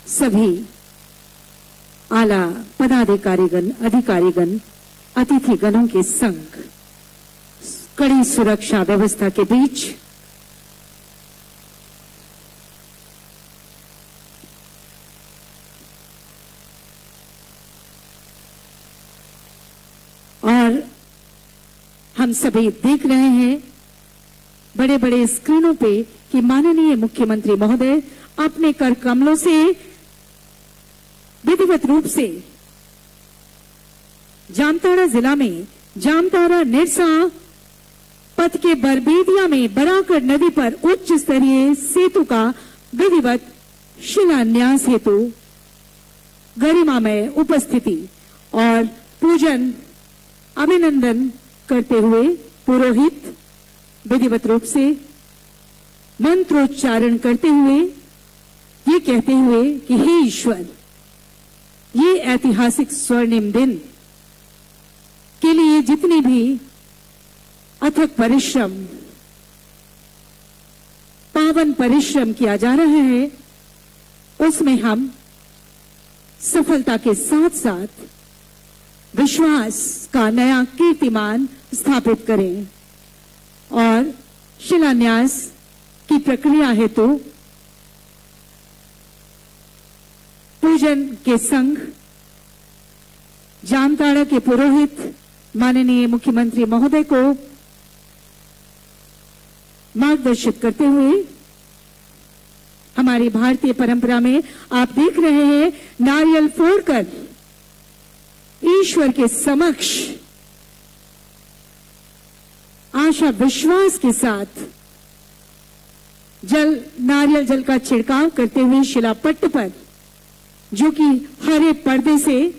सभी आला पदाधिकारीगण, अधिकारीगण, अतिथिगणों के संग कड़ी सुरक्षा व्यवस्था के बीच और हम सभी देख रहे हैं बड़े बड़े स्क्रीनों पे कि माननीय मुख्यमंत्री महोदय अपने कर कमलों से विधिवत रूप से जामताड़ा जिला में जामताड़ा निरसा पथ के बरबेदिया में बराकर नदी पर उच्च स्तरीय सेतु का विधिवत शिलान्यास हेतु गरिमामय उपस्थिति और पूजन अभिनंदन करते हुए पुरोहित विधिवत रूप से मंत्रोच्चारण करते हुए ये कहते हुए कि हे ईश्वर, ये ऐतिहासिक स्वर्णिम दिन के लिए जितने भी अथक परिश्रम, पावन परिश्रम किया जा रहा है, उसमें हम सफलता के साथ साथ विश्वास का नया कीर्तिमान स्थापित करें और शिलान्यास की प्रक्रिया हेतु पूजन के संग जामताड़ा के पुरोहित माननीय मुख्यमंत्री महोदय को मार्गदर्शित करते हुए हमारी भारतीय परंपरा में आप देख रहे हैं नारियल फोड़कर ईश्वर के समक्ष आशा विश्वास के साथ नारियल जल का छिड़काव करते हुए शिलापट्ट पर, जो कि हरे पर्दे से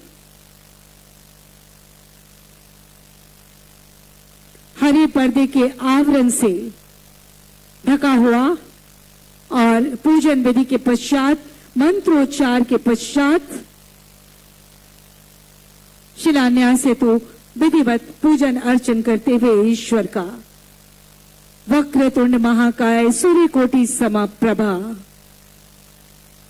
हरे पर्दे के आवरण से ढका हुआ और पूजन विधि के पश्चात मंत्रोच्चार के पश्चात शिलान्यास हेतु विधिवत पूजन अर्चन करते हुए ईश्वर का वक्रतुंड महाकाय सूर्यकोटि समप्रभा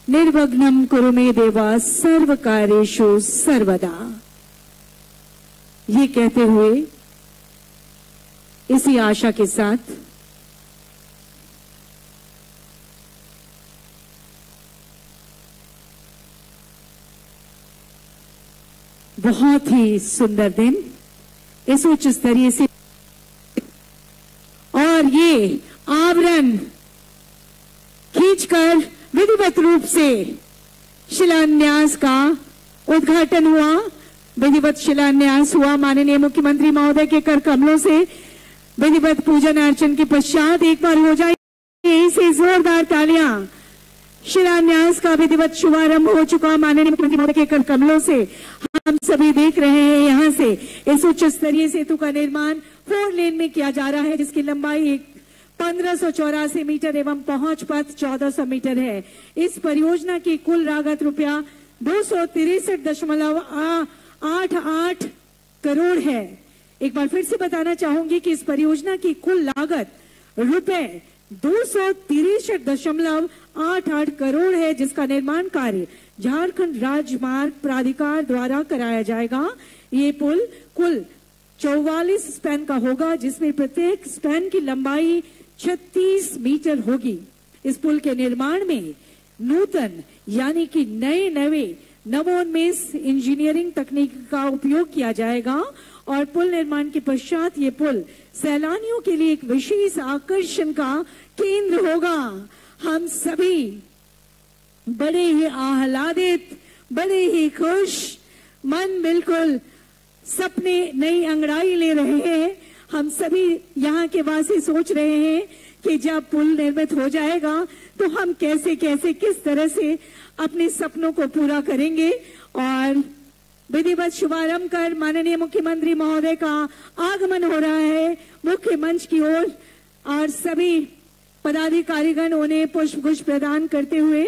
निर्विघ्नं कुरु मे देवा सर्व कार्येषु सर्वदा, ये कहते हुए इसी आशा के साथ बहुत ही सुंदर दिन इस उच्च स्तरीय से और ये आवरण खींचकर विधिवत रूप से शिलान्यास का उद्घाटन हुआ, विधिवत शिलान्यास हुआ माननीय मुख्यमंत्री महोदय के कर कमलों से विधिवत पूजन अर्चन के पश्चात एक बार हो जाए इसे जोरदार तालियां। शिलान्यास का विधिवत शुभारंभ हो चुका माननीय मुख्यमंत्री महोदय के कर कमलों से हम सभी देख रहे हैं यहां से इस उच्च स्तरीय सेतु का निर्माण 4 लेन में किया जा रहा है, जिसकी लंबाई 1584 मीटर एवं पहुंच पथ 1400 मीटर है। इस परियोजना की कुल लागत रुपया 263.88 करोड़ है। एक बार फिर से बताना चाहूंगी कि इस परियोजना की कुल लागत रुपए 263.88 करोड़ है, जिसका निर्माण कार्य झारखंड राजमार्ग प्राधिकार द्वारा कराया जाएगा। ये पुल कुल 44 स्पैन का होगा, जिसमें प्रत्येक स्पैन की लंबाई 36 मीटर होगी। इस पुल के निर्माण में नूतन यानी कि नए नवोन्मेष इंजीनियरिंग तकनीक का उपयोग किया जाएगा और पुल निर्माण के पश्चात ये पुल सैलानियों के लिए एक विशेष आकर्षण का केंद्र होगा। हम सभी बड़े ही आह्लादित, बड़े ही खुश, मन बिल्कुल सपने नई अंगड़ाई ले रहे हैं। हम सभी यहाँ के वासी सोच रहे हैं कि जब पुल निर्मित हो जाएगा तो हम कैसे कैसे किस तरह से अपने सपनों को पूरा करेंगे। और विधिवत शुभारंभ कर माननीय मुख्यमंत्री महोदय का आगमन हो रहा है मुख्य मंच की ओर और सभी पदाधिकारीगण उन्हें पुष्पगुच्छ प्रदान करते हुए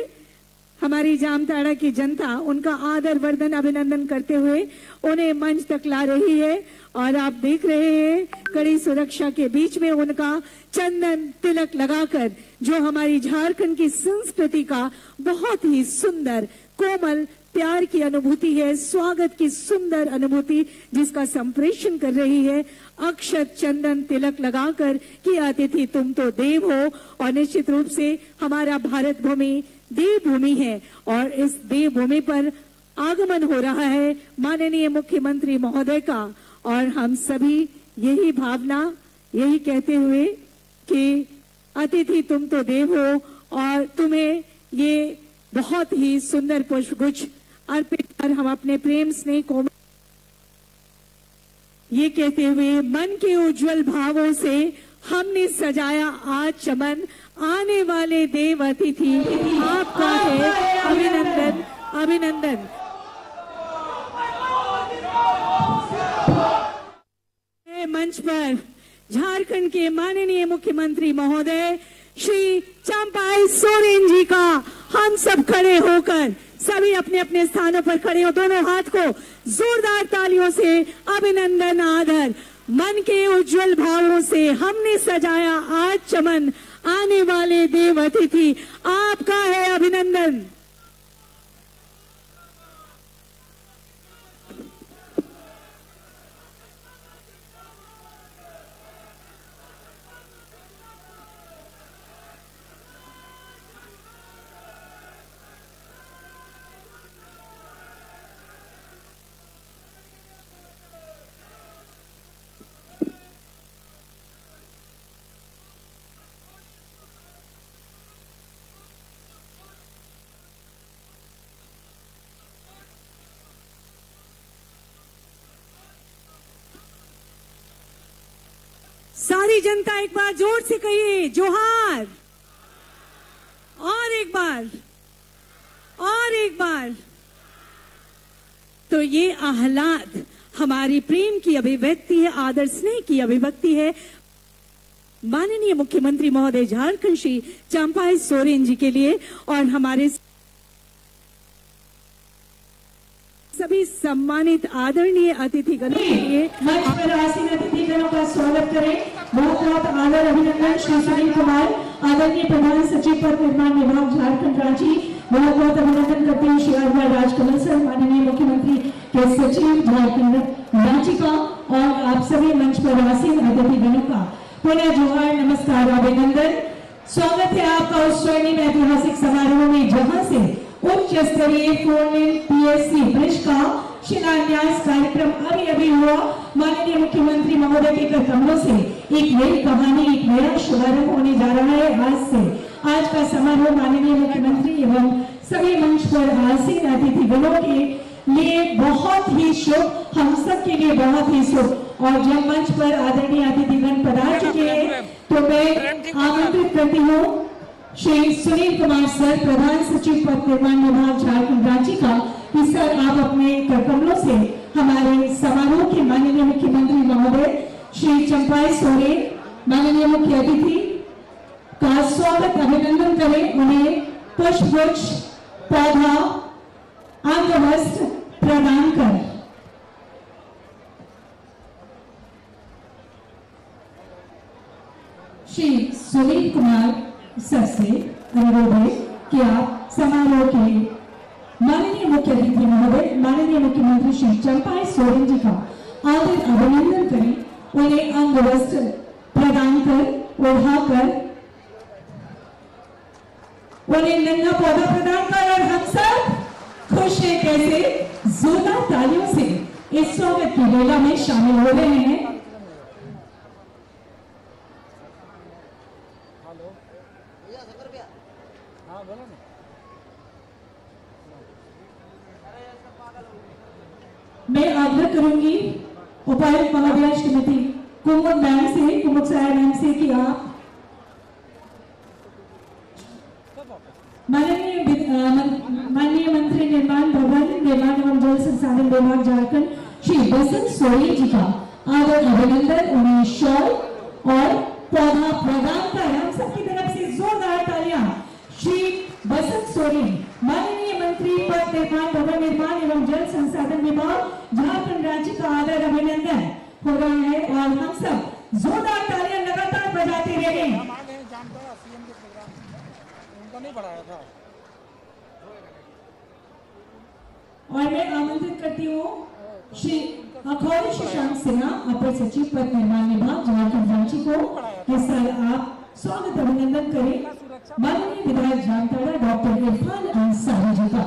हमारी जामताड़ा की जनता उनका आदर वर्धन अभिनंदन करते हुए उन्हें मंच तक ला रही है और आप देख रहे हैं कड़ी सुरक्षा के बीच में उनका चंदन तिलक लगाकर जो हमारी झारखंड की संस्कृति का बहुत ही सुंदर कोमल प्यार की अनुभूति है, स्वागत की सुंदर अनुभूति जिसका संप्रेषण कर रही है अक्षत चंदन तिलक लगाकर कि अतिथि तुम तो देव हो। और निश्चित रूप से हमारा भारत भूमि देवभूमि है और इस देवभूमि पर आगमन हो रहा है माननीय मुख्यमंत्री महोदय का और हम सभी यही भावना यही कहते हुए कि अतिथि तुम तो देव हो और तुम्हें ये बहुत ही सुंदर पुष्पगुच्छ अर्पित कर हम अपने प्रेम स्नेह को ये कहते हुए मन के उज्जवल भावों से हमने सजाया आज चमन आने वाले देव अतिथि आपका है अभिनंदन अभिनंदन। मंच पर झारखंड के माननीय मुख्यमंत्री महोदय श्री चंपाई सोरेन जी का हम सब खड़े होकर सभी अपने अपने स्थानों पर खड़े हो दोनों हाथ को जोरदार तालियों से अभिनंदन आदर। मन के उज्जवल भावों से हमने सजाया आज चमन आने वाले देव अतिथि आपका है अभिनंदन। सारी जनता एक बार जोर से कहिए जोहार और एक बार। तो ये आह्लाद हमारी प्रेम की अभिव्यक्ति है, आदर स्नेह की अभिव्यक्ति है माननीय मुख्यमंत्री महोदय झारखंड श्री चंपाई सोरेन जी के लिए और हमारे सभी सम्मानित आदरणीय अतिथिगणों के लिए मंच पर आसीन अतिथिगणों का स्वागत करें। बहुत बहुत आदर अभिनंदन श्री सुनील कुमार आदरणीय प्रधान सचिव पथ निर्माण विभाग झारखंड रांची। बहुत बहुत अभिनंदन करते हैं श्री आरवार राजकमल सर माननीय मुख्यमंत्री के सचिव झारखंड रांची का और आप सभी मंच पर आसीन अतिथिगणों का पुनः जोहार नमस्कार अभिनंदन। स्वागत है आपका उस स्वर्णिम ऐतिहासिक समारोह में जहां से उच्च स्तरीय 4-लेन PSC ब्रिज का शिलान्यास कार्यक्रम अभी हुआ। माननीय मुख्यमंत्री महोदय के कदमों से एक नई कहानी एक नया शुभारंभ होने जा रहा है। आज से आज का समारोह माननीय मुख्यमंत्री एवं सभी मंच पर आसीन अतिथिगणों के लिए बहुत ही शुभ, हम सब के लिए बहुत ही शुभ। और जब मंच पर आदरणीय अतिथिगण पधार चुके हैं तो मैं आमंत्रित करती हूँ श्री सुनील कुमार सर प्रधान सचिव पथ निर्माण विभाग झारखंड रांची का कि सर आप अपने करकमलों से हमारे समारोह के माननीय मुख्यमंत्री महोदय श्री चंपाई सोरेन माननीय मुख्य अतिथि का स्वागत अभिनंदन करें। उन्हें पुष्पगुच्छ पौधा अंगवस्त्र प्रदान कर श्री सुनील कुमार सर से अनुरोध है कि आप समारोह के माननीय मुख्य अतिथि महोदय माननीय मुख्यमंत्री श्री चंपाई सोरेन जी का आदर अभिनंदन करें। उन्हें अंगवस्त्र प्रदान कर ओढ़ाकर उन्हें नन्हा पौधा प्रदान कर और हम सब खुश हैं कैसे जोरदार तालियों से इस स्वागत की लीला में शामिल हो रहे हैं। मैं आग्रह करूंगी उपायुक्त महोदय श्रीमती कुमुद मैम से कुमुद सराय मैम से कि आप माननीय मंत्री निर्माण भवन निर्माण एवं जल संसाधन विभाग झारखंड श्री बसंत सोरेन जी का आदर अभिनंदन उन्हें शॉल और पौधा प्रदान कर हम सबकी तरफ से जोरदार तालियां श्री बसंत सोरेन माननीय मंत्री पथ निर्माण, भवन निर्माण एवं जल संसाधन विभाग झारखंड राज्य का आदर अभिनंदन हो रहा है और हम सब जोरदार तालियां लगातार बजाते रहे। नहीं बढ़ाया था। और मैं आमंत्रित करती हूँ श्री अखौरी शशांक सिन्हा, अपर सचिव पथ निर्माण विभाग झारखंड रांची को कि सर आप स्वागत अभिनंदन करें माननीय विधायक जामताड़ा डॉक्टर इरफान अंसारी जी का।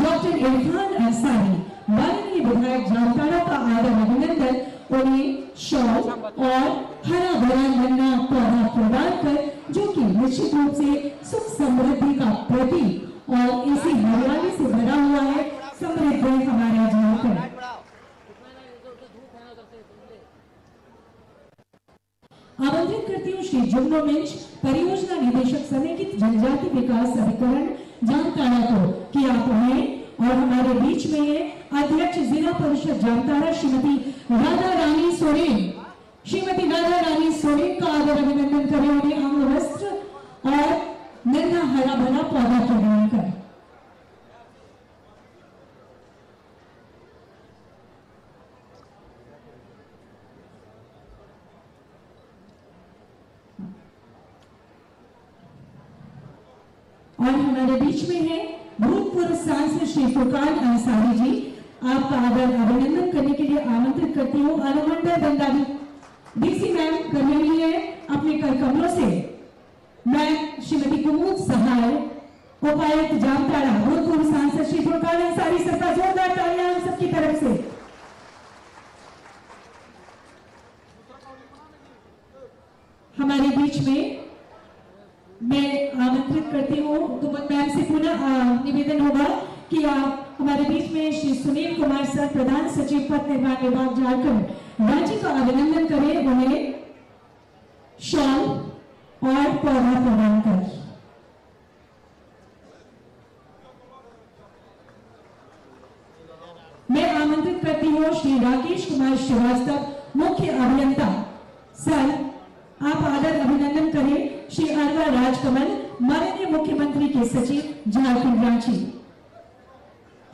डॉक्टर इरफान अंसारी माननीय विधायक जामताड़ा का आदर अभिनंदन, उन्हें शॉल और हरा भरा नन्हा पौधा प्रदान कर जो कि निश्चित रूप से सुख समृद्धि का प्रतीक और इसी हरियाली से भरा हुआ है समृद्ध हमारा झारखंड। आमंत्रित करती हूँ श्री जुगनू मिंज, परियोजना निदेशक समेकित जनजाति विकास अभिकरण जामताड़ा को कि आप उन्हें और हमारे बीच में है अध्यक्ष जिला परिषद जामताड़ा श्रीमती राधा रानी सोरेन, श्रीमती राधा रानी सोरेन का आदर अभिनंदन करें, उन्हें अंग वस्त्र और नन्हा हरा भरा पौधा प्रदान करें। और हमारे बीच में है भूतपूर्व सांसद श्री फुरकान अंसारी जी, आपका आदर अभिनंदन करने के लिए आमंत्रित करती हूँ अनुमंडल दंडाधिकारी डीसी मैम करने है अपने कर कमलों से। मैं श्रीमती कुमुद सहाय, उपायुक्त जामताड़ा, भूतपूर्व सांसद श्री फुरकान अंसारी सर का जोरदार तालियां हम सबकी तरफ से। हमारे बीच में मैं आमंत्रित करती हूँ कुमुद मैम से पुनः निवेदन होगा कि आप हमारे बीच में श्री सुनील कुमार सर, प्रधान सचिव पथ निर्माण विभाग झारखंड राज्य का अभिनंदन करें, उन्हें शॉल और पौधा प्रदान करें। मैं आमंत्रित करती हूँ श्री राकेश कुमार श्रीवास्तव, मुख्य अभियंता सर, आप आदर अभिनंदन करें श्री अरवा राजकमल, माननीय मुख्यमंत्री के सचिव झारखंड रांची।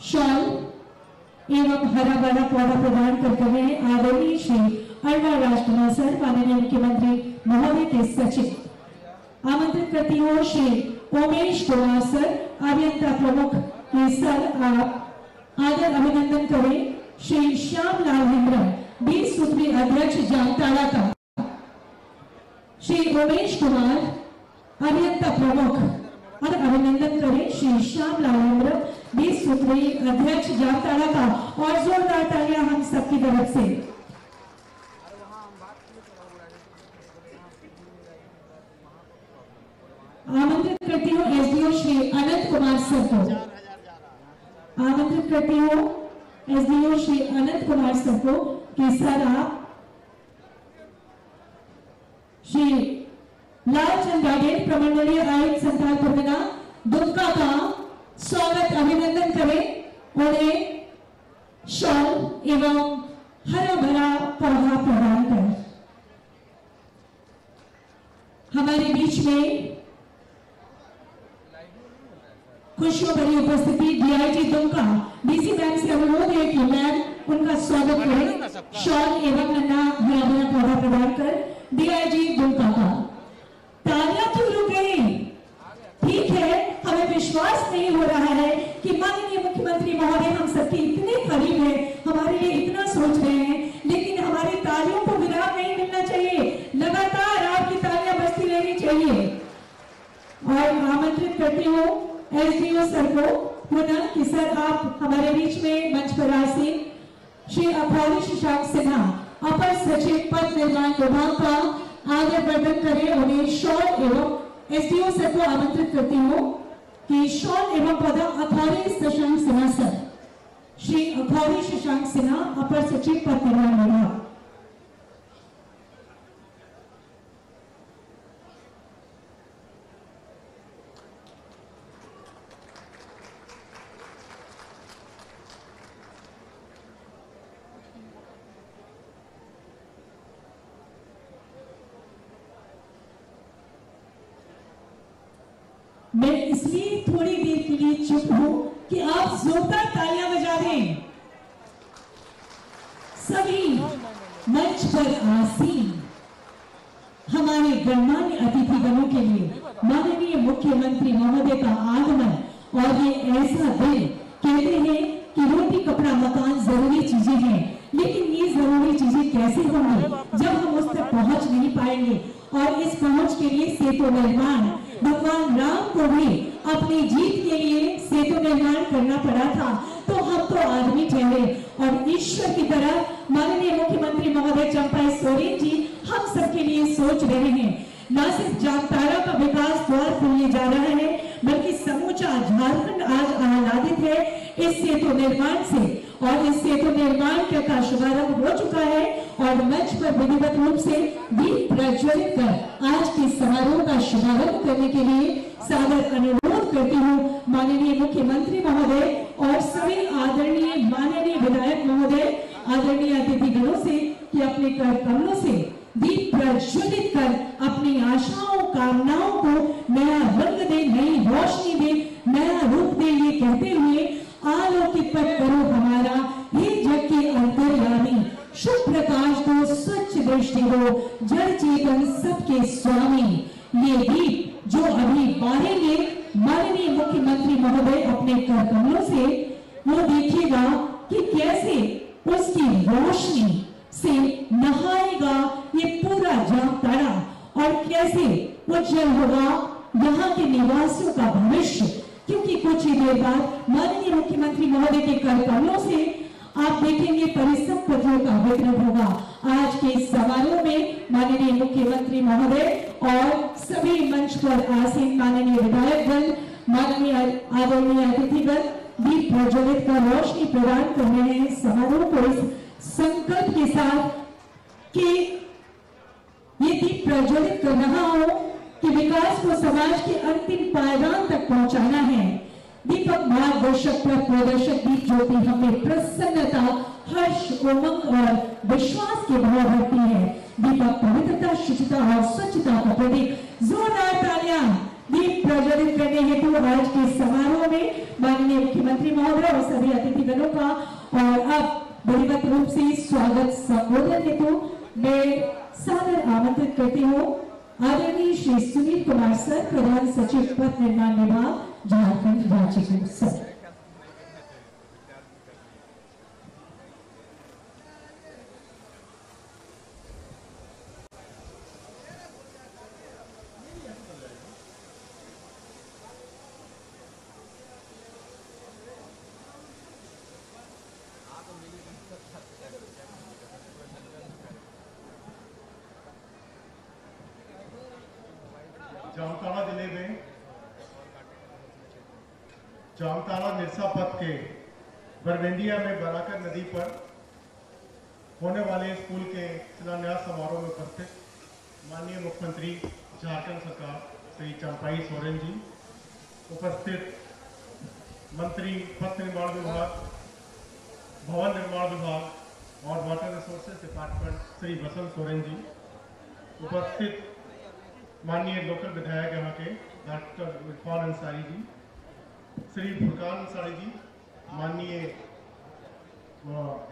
शॉल एवं हरा भरा पौधा प्रदान कर रहे आदरणीय श्री अरवा राजकमल सर, माननीय मुख्यमंत्री महोदय के सचिव। आमंत्रित करती हूँ श्री उमेश कुमार सर, अभियंता प्रमुख के सर, आप आदर अभिनंदन करें श्री श्याम लाल हेम्ब्रम, 20 सूत्री अध्यक्ष जामताड़ा का। श्री उमेश कुमार अभियंता प्रमुख और अभिनंदन करें श्री श्याम लाल हेम्ब्रम, 20 सूत्री अध्यक्ष जामताड़ा का, और जोरदार तालियां हम सबकी तरफ से। आमंत्रित करती हूँ एसडीओ श्री अनंत कुमार सर को, आमंत्रित करती हूँ एसडीओ श्री अनंत कुमार सर को कि सर आप श्री लालचंद गाडेर, प्रमंडलीय आयुक्त संथाल परगना दुमका का स्वागत अभिनंदन करें, उन्हें शॉल एवं हरा भरा पौधा प्रदान करें। हमारे बीच में खुशियों भरी उपस्थिति डीआईजी दुमका, डीसी मैम से अनुरोध है कि मैम उनका स्वागत करें, शॉल एवं नन्हा हरा भरा पौधा प्रदान कर डीआईजी दुमका का। तालियां क्यों रुक गई? ठीक है, हमें विश्वास नहीं हो रहा है कि माननीय मुख्यमंत्री महोदय हम सबके इतने करीब हैं, हमारे लिए इतना सोच रहे हैं, लेकिन हमारी तालियों को विराम नहीं मिलना चाहिए, लगातार आपकी तालियां बजती रहनी चाहिए। और आमंत्रित करती हूँ एसडीओ सर को पुनः कि सर आप हमारे बीच में मंच पर आसीन श्री अखौरी शशांक सिन्हा, अपर सचिव पथ निर्माण विभाग का आदर प्रदान करें, उन्हें शॉल एवं एसडीओ सर को आमंत्रित करती हूँ कि शॉल एवं पौधा अखौरी शशांक सिन्हा सर, श्री अखौरी शशांक सिन्हा, अपर सचिव पथ निर्माण विभाग। मैं इसलिए थोड़ी देर के लिए चुप हूं कि आप जोरदार तालियां बजा दें। सभी मंच पर आसीन हमारे गणमान्य अतिथिगणों के लिए माननीय मुख्यमंत्री महोदय का आगमन और ये ऐसा दिन, कहते हैं कि रोटी कपड़ा मकान जरूरी चीजें हैं, लेकिन ये जरूरी चीजें कैसे होंगी जब हम उस तक पहुंच नहीं पाएंगे। और इस पहुंच के लिए सेतु निर्माण, भगवान राम को भी अपनी जीत के लिए सेतु निर्माण करना पड़ा था, तो हम तो आदमी ठहरे और ईश्वर की तरह माननीय मुख्यमंत्री महोदय चंपाई सोरेन जी हम सबके लिए सोच रहे हैं। न सिर्फ जामताड़ा का विकास द्वार खुलने जा रहा है, बल्कि समूचा झारखंड आज आह्लादित है इस सेतु निर्माण से। और इस सेतु निर्माण का शुभारंभ हो चुका है और मंच पर विधिवत रूप से दीप प्रज्वलित कर आज के समारोह का शुभारंभ करने के लिए सादर अनुरोध करती हूँ माननीय मुख्यमंत्री महोदय और सभी आदरणीय माननीय विधायक महोदय, आदरणीय अतिथिगणों से कि अपने कर कमलों से दीप प्रज्वलित कर अपनी आशाओं कामनाओं को नया रंग दे, नई रोशनी दे, नया रूप दे, ये कहते हुए आलोकित पर करो हमारा हे जग के अंतर्यामी, शुभ प्रकाश दो, स्वच्छ दृष्टि दो, जड़ चेतन सबके स्वामी। ये दीप जो अभी बारेंगे माननीय मुख्यमंत्री महोदय अपने कर कमलों से, वो देखिएगा कि कैसे उसकी रोशनी से नहाएगा ये पूरा जामताड़ा और कैसे उज्जवल होगा यहाँ के निवासियों का भविष्य। क्योंकि कुछ ही देर बाद माननीय मुख्यमंत्री महोदय के कर कमलों से आप देखेंगे परिसंपत्तियों का वितरण होगा। आज के समारोह में माननीय मुख्यमंत्री महोदय और सभी मंच पर आसीन माननीय विधायकगण, माननीय आदरणीय अतिथिगण दीप प्रज्वलित कर रोशनी प्रदान कर रहे हैं समारोह को इस संकल्प के साथ कि ये दीप प्रज्वलित कर रहा हो कि विकास को समाज के अंतिम पायदान तक पहुंचाना है। दीपक मार्गदर्शक पर प्रदर्शक दीप ज्योति हमें प्रसन्नता, हर्ष, उमंग और विश्वास के भाव भरती है। दीपक पवित्रता, शुचिता और स्वच्छता का प्रतीक। जोरदार तालियां दीप प्रज्वलित करने हेतु आज के समारोह में माननीय मुख्यमंत्री महोदय और सभी अतिथिगणों का। और अब विधिवत रूप से स्वागत संबोधन हेतु मैं सादर आमंत्रित करती हूँ आदरणीय श्री सुनील कुमार सर, प्रधान सचिव पथ निर्माण विभाग झारखंड राज्य के सर। जामताड़ा जिले में जामताड़ा निरसा पथ के बरवेंडिया में बराकर नदी पर होने वाले स्कूल के शिलान्यास समारोह में उपस्थित माननीय मुख्यमंत्री झारखंड सरकार श्री चंपाई सोरेन जी, उपस्थित मंत्री पथ निर्माण विभाग, भवन निर्माण विभाग और water resources department Shri Basant Soren ji, उपस्थित माननीय लोकल विधायक यहाँ के डॉक्टर इरफान अंसारी जी, श्री फुरकान अंसारी जी, माननीय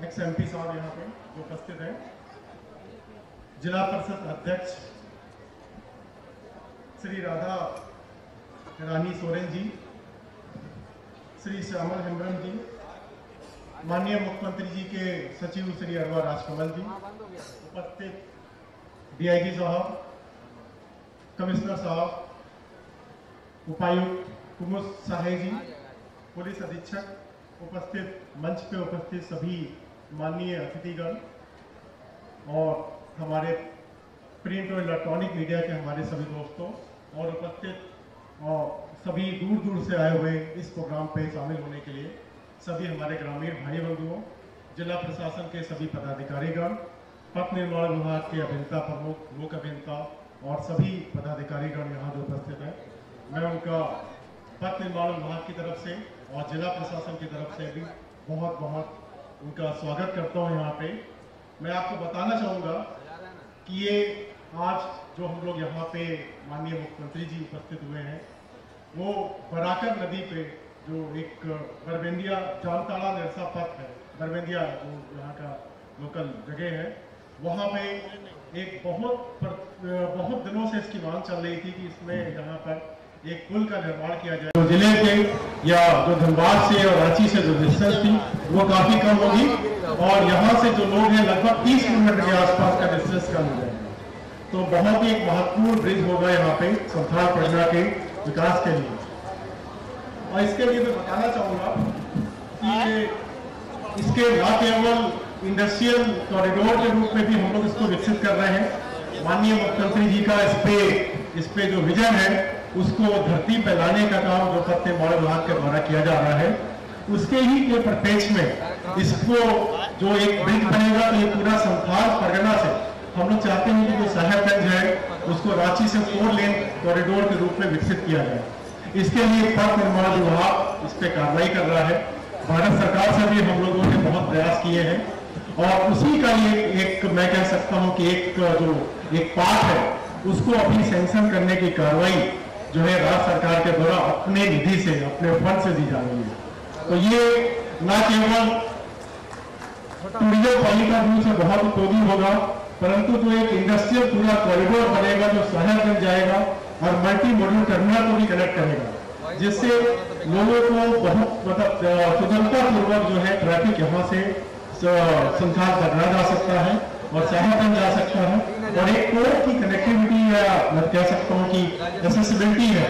एक्स MP साहब यहाँ पे जो उपस्थित हैं, जिला परिषद अध्यक्ष श्री राधा रानी सोरेन जी, श्री श्यामल हेम्ब्रम जी, माननीय मुख्यमंत्री जी के सचिव श्री अरवा राजकमल जी, उपस्थित DIG साहब, कमिश्नर साहब, उपायुक्त कुमुस साहे जी, पुलिस अधीक्षक, उपस्थित मंच पे उपस्थित सभी माननीय अतिथिगण और हमारे प्रिंट और इलेक्ट्रॉनिक मीडिया के हमारे सभी दोस्तों और उपस्थित और सभी दूर दूर से आए हुए इस प्रोग्राम पे शामिल होने के लिए सभी हमारे ग्रामीण भाई बंधुओं, जिला प्रशासन के सभी पदाधिकारीगण, पथ निर्माण विभाग के अभियंता प्रमुख, लोक अभियंता और सभी पदाधिकारीगण यहाँ जो उपस्थित हैं, मैं उनका पथ निर्माण विभाग की तरफ से और जिला प्रशासन की तरफ से भी बहुत बहुत उनका स्वागत करता हूँ यहाँ पे। मैं आपको बताना चाहूँगा कि ये आज जो हम लोग यहाँ पे माननीय मुख्यमंत्री जी उपस्थित हुए हैं, वो बराकर नदी पे जो एक बरबेंदिया जामताड़ा निरसा पथ है, बरबेंदिया जो यहाँ का लोकल जगह है, वहाँ पे एक बहुत दिनों से इसकी मांग चल रही थी कि इसमें यहाँ पर एक पुल का निर्माण किया जाए। तो जिले के या जो धनबाद से और रांची से जो डिस्टेंस थी वो काफी कम होगी और यहाँ से जो लोग हैं लगभग 30 किलोमीटर के आसपास का डिस्टेंस कम हो जाएगा। तो बहुत ही एक महत्वपूर्ण ब्रिज होगा यहाँ पे संथाल परियोजना के विकास के लिए। और इसके लिए मैं बताना चाहूंगा कि इसके न केवल इंडस्ट्रियल कॉरिडोर के रूप में भी हम लोग इसको विकसित कर रहे हैं। माननीय मुख्यमंत्री जी का इस पे जो विजन है उसको धरती पे लाने का काम जो पथ निर्माण विभाग के द्वारा किया जा रहा है, उसके ही के परिप्रेक्ष्य में इसको जो एक ब्रिज बनेगा तो ये पूरा संथाल परगना से हम लोग चाहते हैं कि जो साहेबगंज है उसको रांची से 4 लेन कॉरिडोर के रूप में विकसित किया जाए। इसके लिए पथ निर्माण विभाग इस पे कार्रवाई कर रहा है। भारत सरकार से भी हम लोगों ने बहुत प्रयास किए हैं और उसी का ये एक मैं कह सकता हूं कि एक पार्ट है, उसको अपनी सैंक्शन करने की कार्रवाई जो है राज्य सरकार के द्वारा अपने निधि से, अपने फंड से दी जा रही है। तो ये न केवल टूरिज्म पालिका व्यू से बहुत उपयोगी होगा, परंतु जो एक इंडस्ट्रियल पूरा कॉरिडोर बनेगा जो साहेबगंज जाएगा और मल्टी मॉड्यूल टर्मिनल को भी कनेक्ट करेगा, जिससे लोगों को बहुत मतलब सुगमता पूर्वक जो है ट्रैफिक यहाँ से संथाल पकड़ा जा सकता है और साहेबगंज जा सकता है और एक पोर्ट की कनेक्टिविटी या मैं कह सकता हूँ कि एक्सेसिबिलिटी है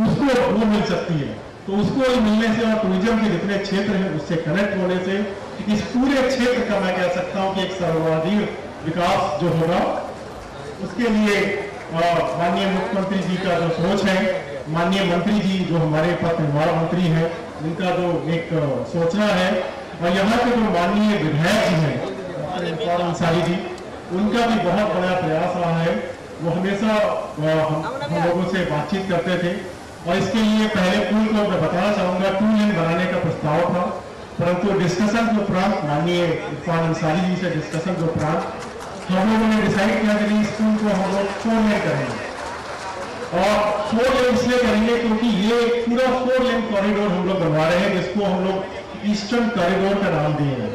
उसको वो मिल सकती है। तो उसको मिलने से और टूरिज्म के जितने क्षेत्र हैं उससे कनेक्ट होने से इस पूरे क्षेत्र का मैं कह सकता हूँ कि एक सर्वांगीण विकास जो होगा, उसके लिए माननीय मुख्यमंत्री जी का जो सोच है, माननीय मंत्री जी जो हमारे पथ निर्माण मंत्री हैं उनका जो एक सोचना है और यहाँ के जो माननीय विधायक जी हैं इरफान अंसारी जी, उनका भी बहुत बड़ा प्रयास रहा है। वो हमेशा हम लोगों से बातचीत करते थे और इसके लिए पहले पुल को मैं बताना चाहूंगा 2 लेन बनाने का प्रस्ताव था, परंतु डिस्कशन के उपरांत माननीय इरफान अंसारी जी से डिस्कशन के उपरांत हम लोगों ने डिसाइड किया कि इस पुल को हम लोग 4 लेन करेंगे और 4 लेन इसलिए करेंगे क्योंकि ये पूरा 4 लेन कॉरिडोर हम लोग बनवा रहे हैं जिसको हम लोग ईस्टर्न कॉरिडोर का नाम दिए हैं।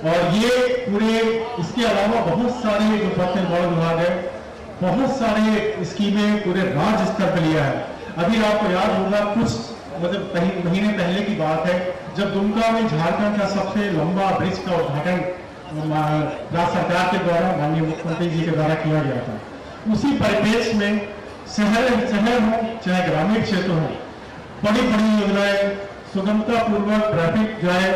और ये पूरे इसके अलावा बहुत सारे जो पथ निर्माण विभाग है बहुत सारे स्कीमें पूरे राज्य स्तर पर लिया है। अभी आपको याद होगा कुछ मतलब महीने पहले की बात है जब दुमका में झारखंड का सबसे लंबा ब्रिज का उद्घाटन राज्य सरकार के द्वारा माननीय मुख्यमंत्री जी के द्वारा किया गया था। उसी परिप्रेक्ष्य में शहर हो चाहे ग्रामीण क्षेत्र हो, बड़ी बड़ी योजनाएं सुगमता पूर्वक ट्रैफिक जाए,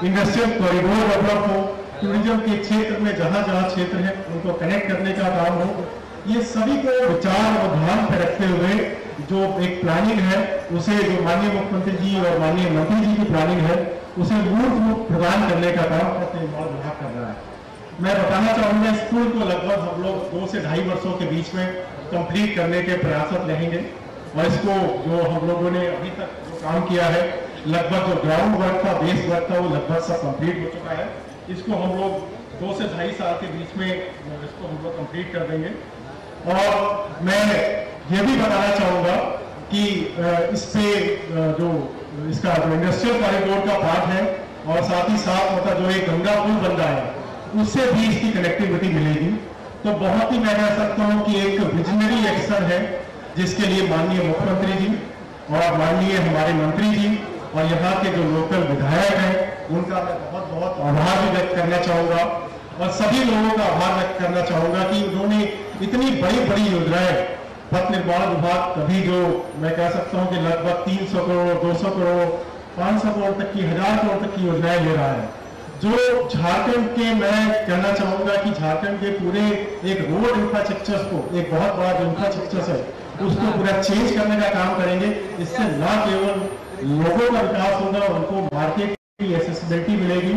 इंडस्ट्रियल कॉरिडोर डेवलप हो, टूरिज्म के क्षेत्र में जहां क्षेत्र है उनको कनेक्ट करने का काम हो, ये सभी को विचार और ध्यान में रखते हुए जो एक प्लानिंग है उसे जो माननीय मुख्यमंत्री जी और माननीय मंत्री जी की प्लानिंग है उसे मूर्त रूप प्रदान करने का काम पथ निर्माण विभाग कर रहा है। मैं बताना चाहूंगा इस पुल को लगभग हम लोग 2 से 2.5 वर्षों के बीच में कंप्लीट करने के प्रयासरत रहेंगे और इसको जो हम लोगों ने अभी तक जो काम किया है लगभग जो ग्राउंड वर्क था, बेस वर्क था वो लगभग सब कंप्लीट हो चुका है। इसको हम लोग 2 से 2.5 साल के बीच में इसको हम लोग कंप्लीट कर देंगे। और मैं ये भी बताना चाहूंगा कि इस पे जो इसका जो इंडस्ट्रियल कॉरिडोर का पार्ट है और साथ ही साथ मतलब जो एक गंगा पुल बन रहा है उससे भी इसकी कनेक्टिविटी मिलेगी। तो बहुत ही मैं कह सकता हूँ कि एक विजनरी एक्शन है जिसके लिए माननीय मुख्यमंत्री जी और माननीय हमारे मंत्री जी और यहाँ के जो लोकल विधायक हैं उनका मैं बहुत बहुत आभार भी व्यक्त करना चाहूंगा और सभी लोगों का आभार व्यक्त करना चाहूंगा कि उन्होंने इतनी बड़ी बड़ी योजनाएं पथ निर्माण विभाग कभी जो मैं कह सकता हूं कि लगभग 300 करोड़ 200 करोड़ 500 करोड़ तक की 1000 करोड़ तक की योजनाएं ले रहा है। जो झारखंड के मैं कहना चाहूंगा कि झारखंड के पूरे एक रोड इंफ्रास्ट्रक्चर को एक बहुत बड़ा जो इंफ्रास्ट्रक्चर है उसको पूरा चेंज करने का काम करेंगे। इससे न केवल लोगों का विकास होगा, उनको मार्केट की एक्सेसिबिलिटी मिलेगी,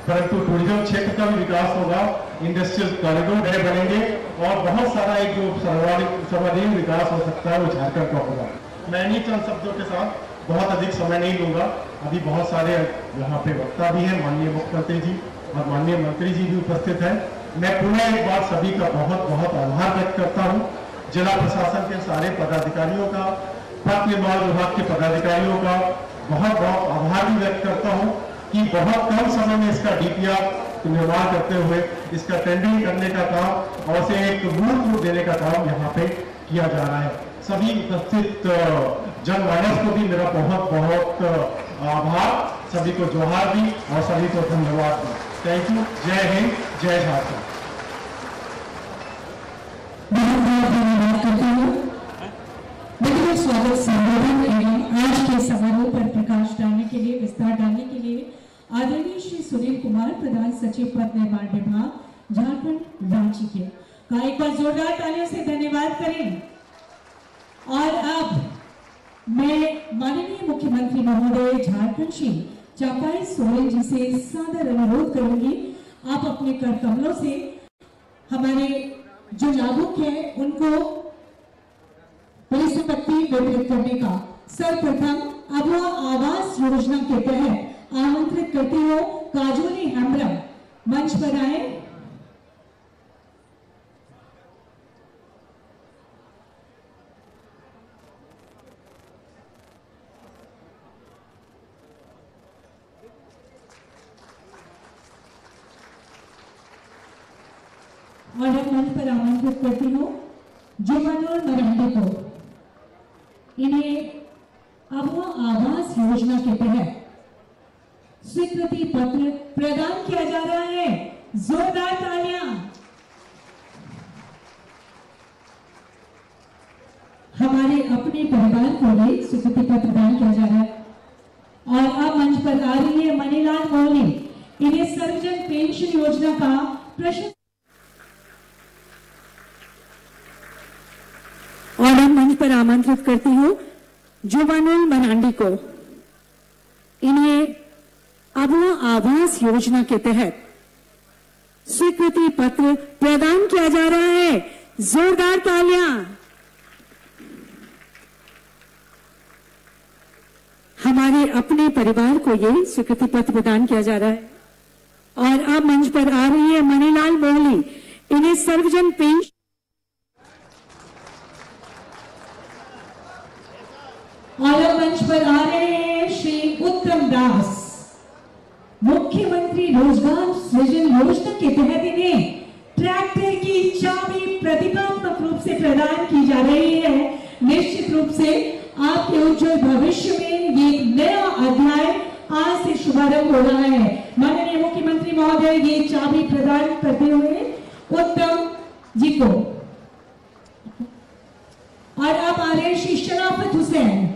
परंतु टूरिज्म क्षेत्र का भी विकास होगा, इंडस्ट्रियल कॉरिडोर बनेंगे और बहुत सारा एक जो सर्वाधिक विकास हो सकता है वो झारखंड का होगा। मैं इन्हीं चंद शब्दों के साथ बहुत अधिक समय नहीं लूंगा। अभी बहुत सारे यहाँ पे वक्ता भी हैं, माननीय मुख्यमंत्री जी और माननीय मंत्री जी भी उपस्थित हैं। मैं पुनः एक बार सभी का बहुत बहुत आभार व्यक्त करता हूँ, जिला प्रशासन के सारे पदाधिकारियों का, पथ निर्माण विभाग के पदाधिकारियों का बहुत बहुत आभार भी व्यक्त करता हूं कि बहुत कम समय में इसका डीपीआर निर्माण करते हुए इसका टेंडरिंग करने का काम और उसे एक मूर्त रूप देने का काम यहाँ पे किया जा रहा है। सभी उपस्थित जनमानस को भी मेरा बहुत बहुत आभार, सभी को जोहार भी और सभी को धन्यवाद भी। Thank you. जय हिंद, जय झारखंड। बहुत बहुत धन्यवाद करता हूँ। बहुत स्वागत संबोधन एवं आज के समारोह पर प्रकाश डालने के लिए, विस्तार डालने के लिए आदरणीय श्री सुनील कुमार, प्रधान सचिव पथ निर्माण विभाग झारखंड रांची के का एक बार जोरदार तालियों से धन्यवाद करें। और अब मैं माननीय मुख्यमंत्री महोदय झारखंड श्री चापाई सोरेन जी से सादर अनुरोध करूंगी, आप अपने कर कमलों से हमारे जो लाभुक हैं उनको परिसंपत्ति वितरित करने का सर्वप्रथम अबुआ आवास योजना के तहत आमंत्रित करती हूँ। काजोली हेम्ब्रम मंच पर आए। और हम मंच पर आमंत्रित करती हूँ जुमानुर मरांडी को। इन्हें अबुआ आवास योजना के तहत स्वीकृति पत्र प्रदान किया जा रहा है। जोरदार तालियां। हमारे अपने परिवार को ये स्वीकृति पत्र प्रदान किया जा रहा है। और अब मंच पर आ रही है मनीलाल मोहनी, इन्हें सर्वजन पेंशन योजना का प्रश्न। और अब मंच पर आमंत्रित करती हूँ जुमानुर मरांडी को। इन्हें अबुआ आवास योजना के तहत स्वीकृति पत्र प्रदान किया जा रहा है। जोरदार तालियां। हमारे अपने परिवार को ये स्वीकृति पत्र प्रदान किया जा रहा है। और अब मंच पर आ रही है मनीलाल मोहली, इन्हें सर्वजन पेंशन। और अब मंच पर आ रहे हैं श्री उत्तम दास, मुख्यमंत्री रोजगार सृजन योजना के तहत इन्हें ट्रैक्टर की चाबी प्रतिकात्मक रूप से प्रदान की जा रही है। निश्चित रूप से आपके उज्जवल भविष्य में ये नया अध्याय आज से शुभारंभ हो रहा है। माननीय मुख्यमंत्री महोदय ये चाबी प्रदान करते हुए उत्तम जी को। और अब आ रहे श्री शराफत हुसैन,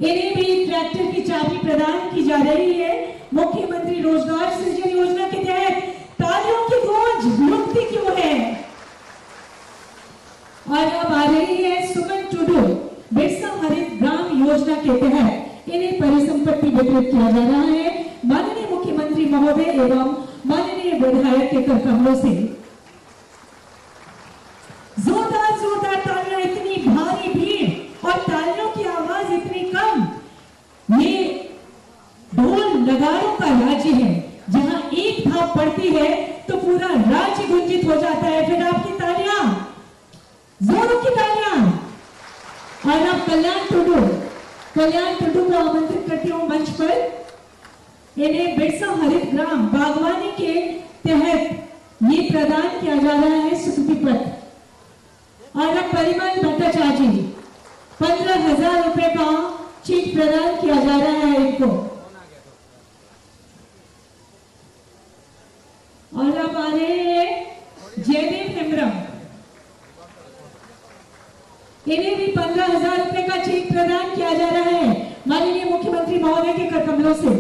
इन्हें भी ट्रैक्टर की चाबी प्रदान की जा रही है। मुख्यमंत्री रोजगार सृजन योजना के तहत तालियों की गूंज रुकती क्यों है। और अब आ रही है सुमन टुडू, बिरसा हरित ग्राम योजना के तहत इन्हें परिसंपत्ति वितरित किया जा रहा है। माननीय मुख्यमंत्री महोदय एवं माननीय विधायक के कर कमलों से जोरदार जोरदार तालियां। इतनी भारी भीड़ और तालियों की आवाज इतनी कम। ये ढोल नगाड़ों का राज्य है, जहां एक थाप पड़ती है तो पूरा राज्य गुंजित हो जाता है। फिर आपकी तालियां, जोरों की तालियां। और अब कल्याण टुडू को आमंत्रित करती हूँ मंच पर। इन्हें बिरसा हरित ग्राम बागवानी के तहत ये प्रदान किया जा रहा है स्वीकृति पत्र। और अब परिमल भट्टाचार्य, 15,000 रुपए का चेक प्रदान किया जा रहा है इनको। और अब आ रहे हैं जयदेव हेम्ब्रम, इन्हें भी 15,000 रुपए का चेक प्रदान किया जा रहा है माननीय मुख्यमंत्री महोदय के कर कमलों से।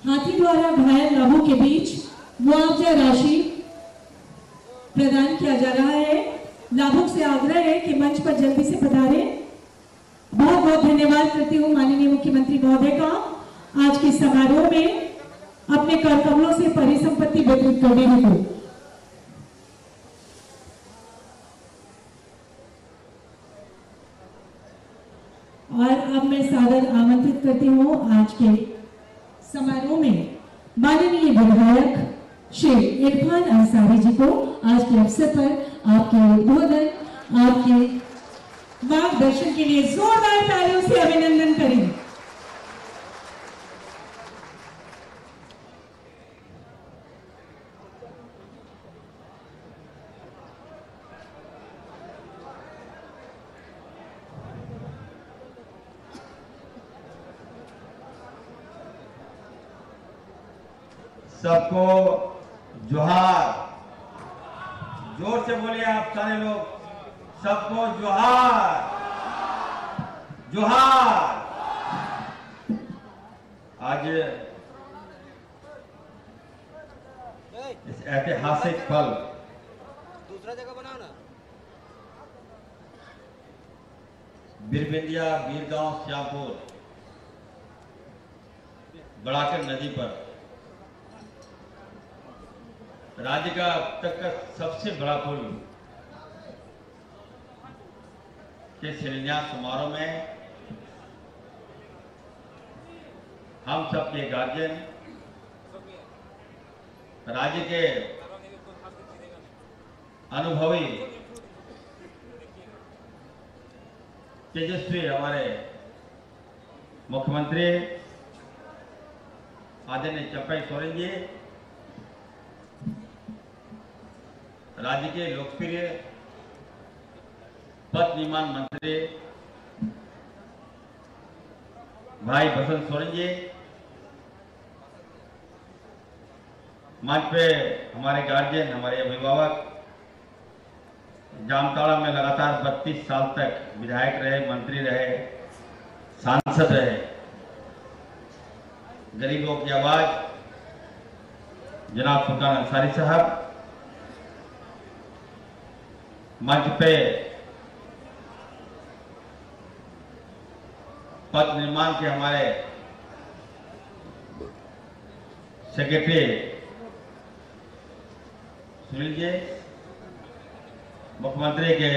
हाथी द्वारा घायल लाभों के बीच मुआवजा राशि प्रदान किया जा रहा है। लाभुक से आग्रह है कि मंच पर जल्दी से पधारें। बहुत बहुत धन्यवाद करती हूँ माननीय मुख्यमंत्री महोदय का आज के समारोह में अपने कर कमलों से परिसंपत्ति वितरित करने हेतु। करती हूँ आज के समारोह में माननीय विधायक श्री इरफान अंसारी जी को आज के अवसर पर आपके उद्बोधन, आपके मार्गदर्शन के लिए जोरदार तालियों से अभिनंदन करें। सबको जोहार, जोर से बोलिए आप सारे लोग, सबको जोहार जोहार। आज इस ऐतिहासिक पल दूसरा जगह बनाओ ना। बिरबिंदिया बीरगांव श्यामपुर बड़ाकर नदी पर राज्य का अब तक का सबसे बड़ा पुल के शिलान्यास समारोह में हम सबके गार्जियन, राज्य के अनुभवी तेजस्वी हमारे मुख्यमंत्री आदरणीय चंपई सोरेन जी, राज्य के लोकप्रिय पथ निर्माण मंत्री भाई बसंत सोरेन जी, मंच पे हमारे गार्जियन, हमारे अभिभावक, जामताड़ा में लगातार 32 साल तक विधायक रहे, मंत्री रहे, सांसद रहे, गरीबों की आवाज जनाब सुल्तान अंसारी साहब, मंच पे पथ निर्माण के हमारे सेक्रेटरी सुनील जी, मुख्यमंत्री के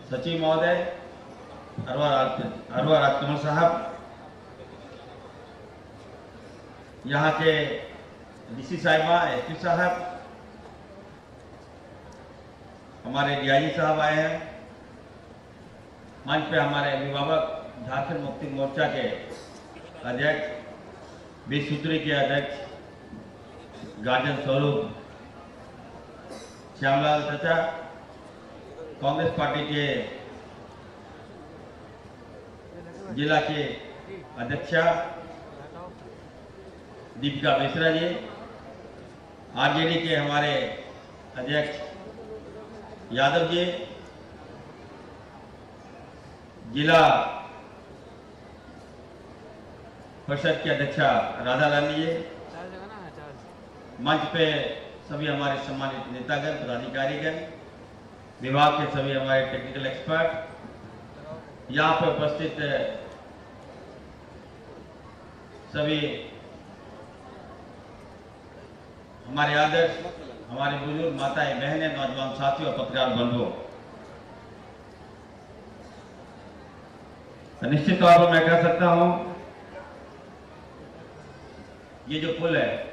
सचिव महोदय अरवा राजकमल साहब, यहाँ के डीसी साहिबा, एसपी साहब, हमारे डीआईजी साहब आए हैं, मंच पे हमारे अभिभावक झारखंड मुक्ति मोर्चा के अध्यक्ष, 20 सूत्री के अध्यक्ष गार्जियन स्वरूप श्यामलाल चाचा, कांग्रेस पार्टी के जिला के अध्यक्षा दीपिका मिश्रा जी, आरजेडी के हमारे अध्यक्ष यादव जी, जिला परिषद की अध्यक्षा राधा रानी जी, मंच पे सभी हमारे सम्मानित नेतागण, पदाधिकारीगण, विभाग के सभी हमारे टेक्निकल एक्सपर्ट, यहाँ पे उपस्थित सभी हमारे आदर्श, हमारे बुजुर्ग माताएं, बहनें, नौजवान साथियों, पत्रकार बंधुओं, निश्चित तौर पर मैं कह सकता हूं ये जो पुल है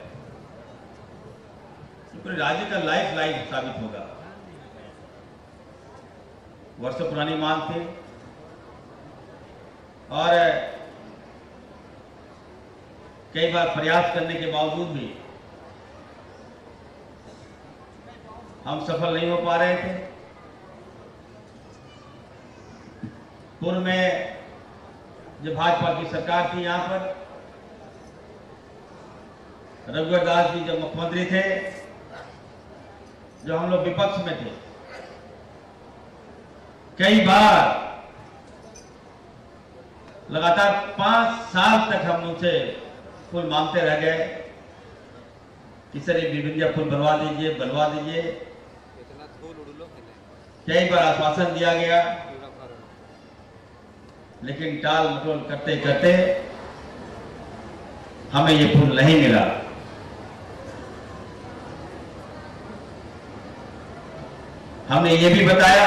पूरे राज्य का लाइफ लाइन साबित होगा। वर्षों पुरानी मांग थी और कई बार प्रयास करने के बावजूद भी हम सफल नहीं हो पा रहे थे। पूर्व में जब भाजपा की सरकार थी, यहाँ पर रघुवर दास जी जब मुख्यमंत्री थे, जब हम लोग विपक्ष में थे, कई बार लगातार 5 साल तक हम उनसे पुल मांगते रह गए कि सर ये बिरबिंदिया पुल बनवा दीजिए। कई बार आश्वासन दिया गया, लेकिन टाल मटोल करते करते हमें ये पुल नहीं मिला। हमने ये भी बताया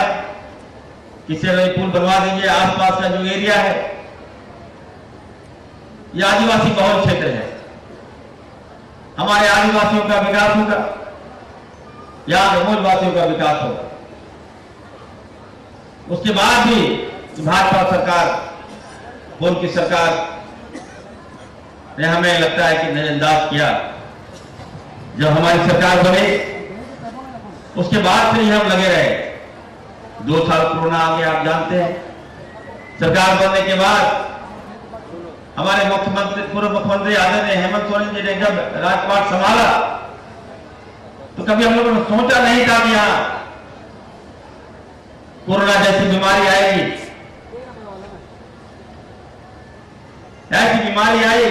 कि सेरई पुल बनवा दीजिए। आसपास का जो एरिया है ये आदिवासी बहुल क्षेत्र है, हमारे आदिवासियों का विकास होगा, यहाँ के मूलवासियों का विकास होगा। उसके बाद भी भाजपा सरकार, पुल की सरकार ने हमें लगता है कि नजरअंदाज किया। जब हमारी सरकार बने उसके बाद से ही हम लगे रहे। 2 साल कोरोना आ गया, आप जानते हैं। सरकार बनने के बाद हमारे मुख्यमंत्री, पूर्व मुख्यमंत्री आदरणीय हेमंत सोरेन जी ने जब राजपाट संभाला तो कभी हम लोगों ने सोचा नहीं था कि यहां कोरोना जैसी बीमारी आएगी। ऐसी बीमारी आई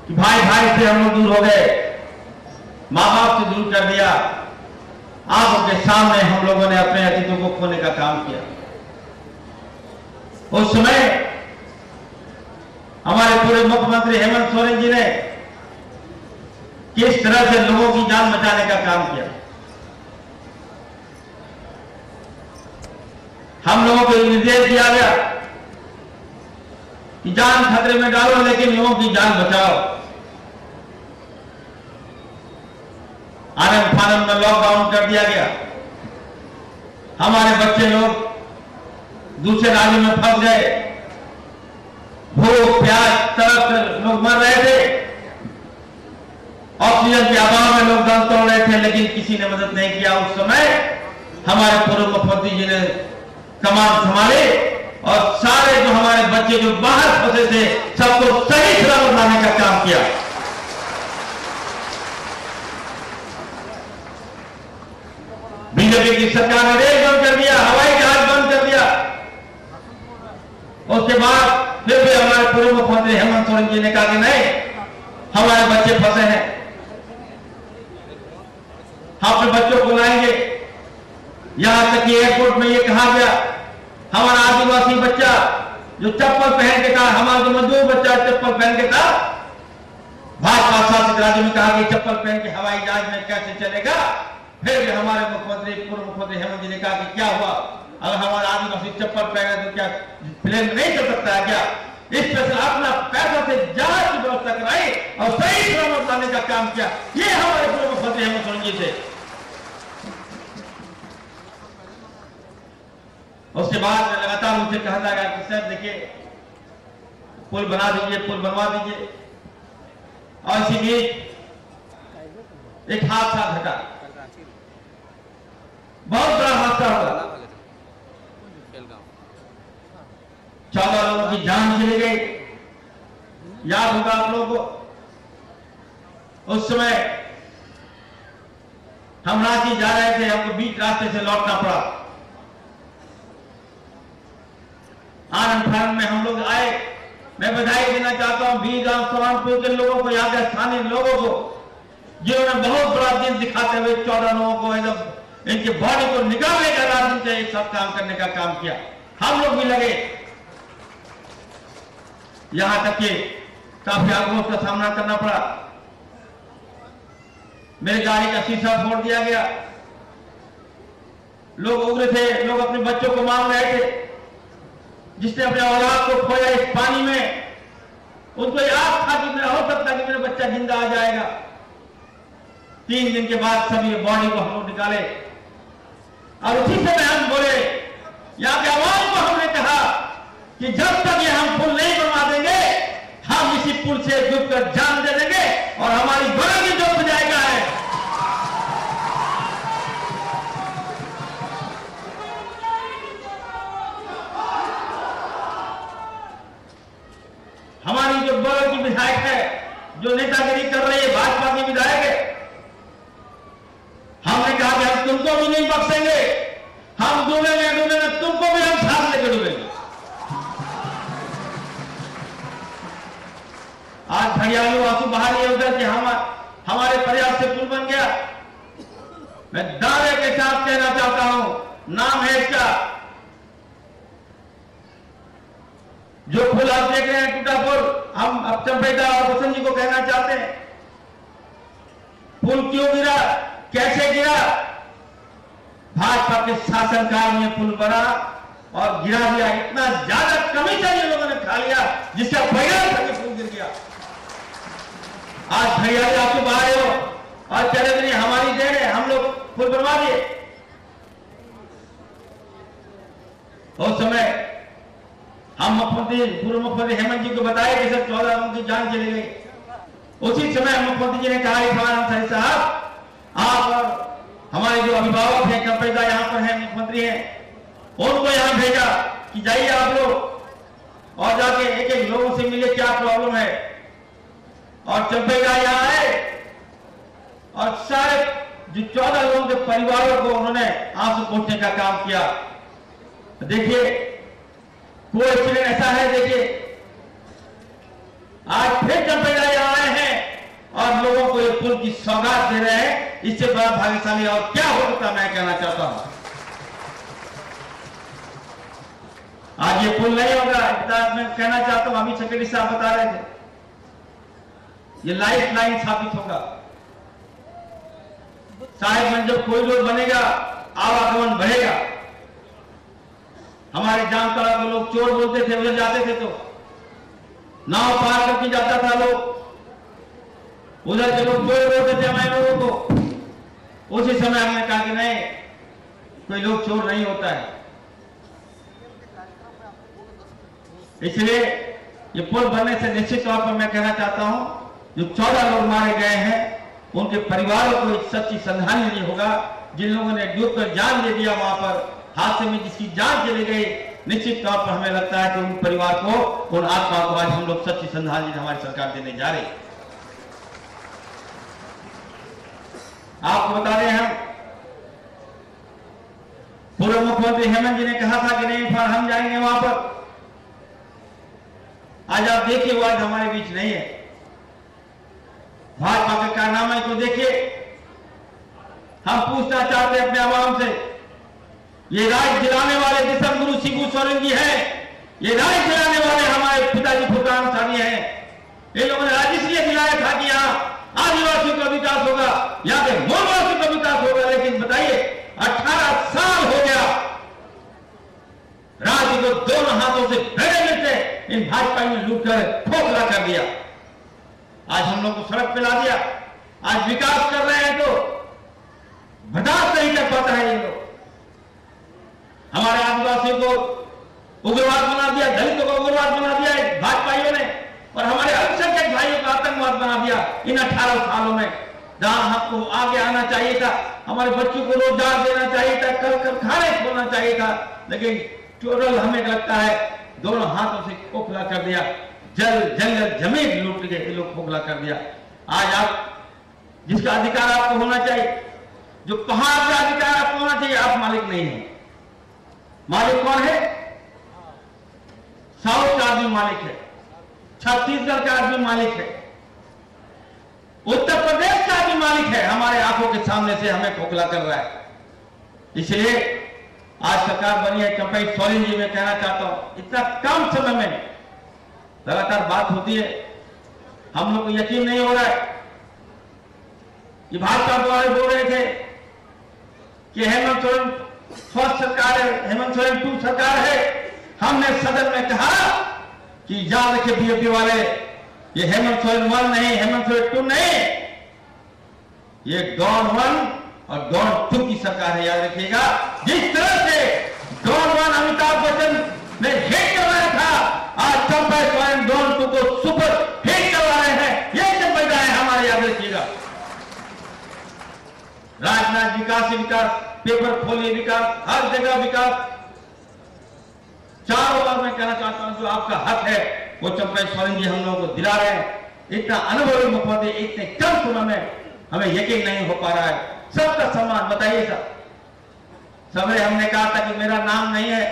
कि भाई भाई से हम लोग दूर हो गए, मां बाप से दूर कर दिया। आंखों के सामने हम लोगों ने अपने अतीतों को खोने का काम किया। उस समय हमारे पूर्व मुख्यमंत्री हेमंत सोरेन जी ने किस तरह से लोगों की जान बचाने का काम किया। हम लोगों को निर्देश दिया गया कि जान खतरे में डालो लेकिन लोगों की जान बचाओ। आनंद फानंद में लॉकडाउन कर दिया गया। हमारे बच्चे लोग दूसरे राज्यों में फंस गए, भूख प्यास तरफ लोग मर रहे थे, ऑक्सीजन के अभाव में लोग दम तोड़ रहे थे, लेकिन किसी ने मदद नहीं किया। उस समय हमारे पूर्व मुख्यमंत्री जी ने कमान संभाले और सारे जो हमारे बच्चे जो बाहर फंसे थे सबको सही सलामत लाने का काम किया। बीजेपी की सरकार ने रेल बंद कर दिया, हवाई जहाज बंद कर दिया। उसके बाद फिर भी हमारे पूर्व मुख्यमंत्री हेमंत सोरेन जी ने कहा कि नहीं, हमारे बच्चे फंसे हैं, हम अपने बच्चों को लाएंगे। यहां तक कि एयरपोर्ट में ये कहा गया, हमारा आदिवासी बच्चा जो चप्पल पहन के था, हमारा जो मजदूर बच्चा चप्पल पहन के था, भाजपा शासित राज्य में कहा कि चप्पल पहन के हवाई जहाज में कैसे चलेगा। फिर भी हमारे मुख्यमंत्री, पूर्व मुख्यमंत्री हेमंत जी ने कहा कि क्या हुआ, अगर हमारा आदिवासी चप्पल पहने तो क्या प्लेन में नहीं चल सकता है क्या? इस पर से अपना पैसा से जहाज की व्यवस्था कराई और सही सलामत लाने का काम किया। ये हमारे पूर्व मुख्यमंत्री हेमंत सोरेन जी थे। उसके बाद मैं लगातार उनसे कहता गया कि सर देखिए, पुल बना दीजिए, पुल बनवा दीजिए। और इसी बीच एक हादसा घटा, बहुत बड़ा हादसा हुआ। 14 लोगों की जान चली गई। याद होगा आप लोगों को, उस समय हम रांची जा रहे थे, हमको बीच रास्ते से लौटना पड़ा। आनंद फानंद में हम लोग आए। मैं बधाई देना चाहता हूं बीरगांव सवानपुर के लोगों को, यहाँ के स्थानीय लोगों को, जिन्होंने बहुत बड़ा दिल दिखाते हुए 14 लोगों को एकदम इनके बॉडी को निकालने का राजनीति से एक साथ काम करने का काम किया। हम लोग भी लगे, यहां तक कि काफी आक्रोश का सामना करना पड़ा। मेरी गाड़ी का शीशा फोड़ दिया गया। लोग उग्र थे, लोग अपने बच्चों को मार रहे थे। जिसने अपने औलाद को खोया इस पानी में, उनको याद था कि मेरा हो सकता है कि मेरा बच्चा जिंदा आ जाएगा। 3 दिन के बाद सभी बॉडी को हम लोग निकाले और उसी समय हम बोले, यहाँ के आवाम को हमने कहा कि जब तक ये हम पुल नहीं बनवा देंगे, हम इसी पुल से डूबकर जान दे देंगे और हमारी बड़ी जो जाएगा है। हमारी जो बगल की विधायक है, जो नेतागिरी कर रही है, भाजपा की विधायक है, हमने कहा कि हम तुमको भी नहीं बख्शेंगे, हम डूबेंगे, तुमको भी हम साथ लेकर डूबेंगे। आज घड़ियालू आंसू बाहर ये उधर कि हमारे प्रयास से पुल बन गया। मैं दावे के साथ कहना चाहता हूं, नाम है इसका, जो पुल आप देख रहे हैं टूटा पुल, हम अब चंपेटा और बसंत जी को कहना चाहते हैं, पुल क्यों गिरा, कैसे गिरा, भाजपा के शासनकाल में पुल बना और गिरा दिया। इतना ज्यादा कमीशन ये लोगों ने खा लिया जिसका बगैर था कि पुल गिर गया। आज भैया आप तो बाहर हो और चले नहीं, हमारी देन है, हम लोग पुल बनवा दिए। उस समय हम पूर्व मुख्यमंत्री हेमंत जी को बताया कि सर 14 लोगों की जान चली गई। उसी समय मुख्यमंत्री जी ने कहा इरफान अंसारी साहब, आप और हमारे जो अभिभावक हैं, कंपेदा यहाँ पर है, मुख्यमंत्री हैं, उनको यहाँ भेजा कि जाइए आप लोग और जाके एक एक लोगों से मिले, क्या प्रॉब्लम है। और चंपेगा यहाँ आए और सारे जो 14 लोगों के परिवारों को उन्होंने आंसू पोंछने का काम किया। देखिए कोई एक्सीडेंट ऐसा है, देखिए आज फिर चंपेगा यहाँ आए हैं और लोगों को ये पुल की सौगात दे रहे हैं। इससे बड़ा भाग्यशाली और क्या हो सकता मैं कहना चाहता हूं। आज ये पुल नहीं होगा, मैं कहना चाहता हूं, अभी सेक्रेटरी साहब बता रहे थे, ये लाइफ लाइन स्थापित होगा। साहिबगंज जब कोरिडोर बनेगा, आवागमन बढ़ेगा। हमारे जामताड़ा को लोग चोर बोलते थे, उधर जाते थे तो नाव पार करके जाता था लोग, उधर के लोग चोर बोलते थे हमारे लोगों को। उसी समय हमने कहा कि नहीं, कोई लोग चोर नहीं होता है। इसलिए ये पुल बनने से निश्चित तौर पर मैं कहना चाहता हूं, जो 14 लोग मारे गए हैं उनके परिवारों को एक सच्ची श्रद्धांजलि होगा। जिन लोगों ने डूब कर जान दे दिया वहां पर हादसे में, जिसकी जान चली गई, निश्चित तौर पर हमें लगता है कि उन परिवार को, उन आत्माओं को आज हम लोग सच्ची श्रद्धांजलि हमारी सरकार देने जा रही है। आपको बता रहे हैं, पूर्व मुख्यमंत्री हेमंत जी ने कहा था कि नहीं हम जाएंगे वहां पर। आज आप देखिए वो आज हमारे बीच नहीं है। भाजपा के कारनामे को देखिए। हम पूछना चाहते हैं अपने आवाम से, ये राज दिलाने वाले दिसम गुरु शिबू सोरेन जी हैं, ये राज दिलाने वाले हमारे पिताजी फुरकान साहनी हैं। इन लोगों ने राज इसलिए दिलाया था कि यहाँ आदिवासियों का विकास होगा, यहाँ पे मूलवासियों का विकास होगा। लेकिन बताइए 18 साल हो गया राज्य को दोनों हाथों से भेड़े में से इन भाजपा ने लूट कर खोखला कर दिया। आज हम लोग को सड़क पे ला दिया। आज विकास कर रहे हैं तो बर्दाश्त नहीं कर पाता है ये लोग। हमारे आदिवासियों को उग्रवाद बना दिया, दलितों को उग्रवाद बना दिया भाजपाइयों ने, और हमारे अल्पसंख्यक भाइयों को आतंकवाद बना दिया इन 18 सालों में। जहां हमको आगे आना चाहिए था, हमारे बच्चों को रोजगार देना चाहिए था, कल कारखाने खोलना चाहिए था, लेकिन टोटल हमें लगता है दोनों हाथों से खोखला कर दिया। जंगल जमीन लूट के ये लोग खोखला कर दिया। आज आप जिसका अधिकार आपको होना चाहिए, जो पहाड़ का अधिकार आपको होना चाहिए, आप मालिक नहीं है। मालिक कौन है? साउथ का आदमी मालिक है, छत्तीसगढ़ का आदमी मालिक है, उत्तर प्रदेश का आदमी मालिक है। हमारे आंखों के सामने से हमें खोखला कर रहा है। इसलिए आज सरकार बनी है। चंपेगा सोरेन जी मैं कहना चाहता हूं, इतना कम समय में लगातार बात होती है, हम लोग को यकीन नहीं हो रहा है। ये भाजपा द्वारा बोल रहे थे कि हेमंत सोरेन फर्स्ट सरकार है, हेमंत सोरेन 2 सरकार है। हमने सदन में कहा कि याद रखे बीजेपी वाले, ये हेमंत सोरेन 1 नहीं, हेमंत सोरेन 2 नहीं, ये डॉन 1 और डॉन 2 की सरकार है। याद रखिएगा, जिस तरह से डॉन 1 अमिताभ बच्चन ने हिट करवाया था, आज चंपेगा सोरेन डॉन 2 को सुपर हिट करवा रहे हैं। ये चंपेगा है हमारे, याद रखिएगा। राजनाथ विकास ही विकास, पेपर खोलिए विकास, हर जगह विकास। चारों बार मैं कहना चाहता हूं, जो आपका हक है वो चंपेगा सोरेन जी हम लोगों को दिला रहे हैं। इतना अनुभवी मुख्यमंत्री इतने कम समय में हमें यकीन नहीं हो पा रहा है। सबका सम्मान बताइए साहब। सबने हमने कहा था कि मेरा नाम नहीं है,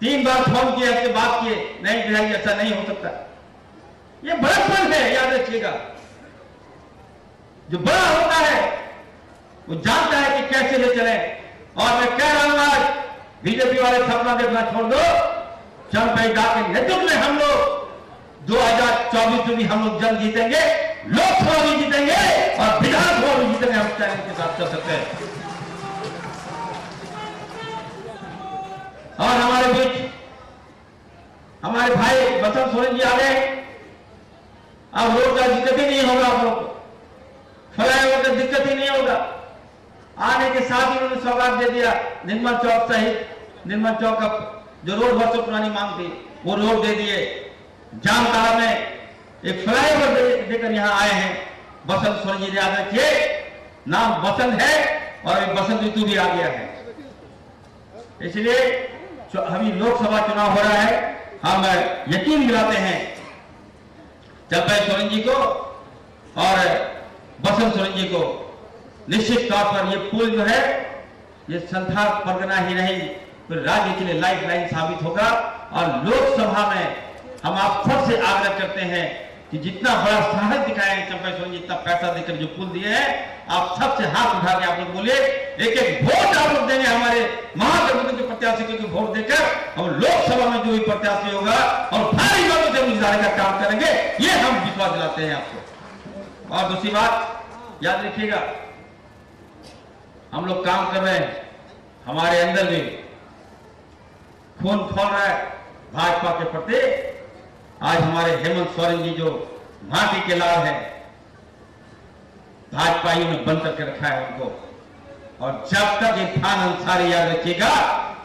3 बार फोन किया, इसके बात किए, नहीं गिराई, ऐसा नहीं हो सकता। ये बड़प्पन है, याद रखिएगा। जो बड़ा होता है वो जानता है कि कैसे ले चले। और मैं कह रहा हूं, आज बीजेपी वाले सपना देखना छोड़ दो। चंपेगा के नेतृत्व में हम लोग 2024 में भी हम लोग जल्द जीतेंगे, लोकसभा भी जीतेंगे और विधानसभा भी जीतेंगे। हम चैलेंज के साथ चल सकते हैं। और हमारे बीच हमारे भाई बसंत सोरेन जी आ गए। अब रोड का दिक्कत ही नहीं होगा, आप लोग को फ्लाईओवर का दिक्कत ही नहीं होगा। आने के साथ ही उन्होंने सौगात दे दिया, निर्मल चौक सहित निर्मल चौक का जो रोड वर्षों पुरानी मांग थी वो रोड दे दिए। जामताड़ा में एक फ्लाईओवर देकर यहाँ आए हैं बसंत सोरेन जी ने। याद रखिए, नाम बसंत है और एक बसंत ऋतु भी आ गया है। इसलिए अभी लोकसभा चुनाव हो रहा है, हम यकीन दिलाते हैं चंपई सोरेन जी को और बसंत सोरेन जी को, निश्चित तौर पर ये पुल जो है ये संथाल परगना ही नहीं तो राज्य के लिए लाइफ लाइन साबित होगा। और लोकसभा में हम आप सबसे आग्रह करते हैं कि जितना बड़ा साहस दिखाए हैं चंपई सोरेन जी, इतना पैसा देकर जो पुल दिए हैं, आप सबसे हाथ उठा के आप लोग बोलिए एक एक वोट आप लोग देंगे हमारे महागठबंधन के प्रत्याशी को वोट देकर। हम लोकसभा में जो भी प्रत्याशी होगा और भारी मतों से गुजारे का काम करेंगे, ये हम विश्वास दिलाते हैं आपको। और दूसरी बात याद रखिएगा, हम लोग काम कर रहे हैं, हमारे अंदर भी खून खोल रहा है भाजपा के प्रति। आज हमारे हेमंत सोरेन जी जो माटी के लाल है, भाजपाइयों ने बंद करके रखा है उनको। और जब तक इरफान अंसारी, याद रखिएगा,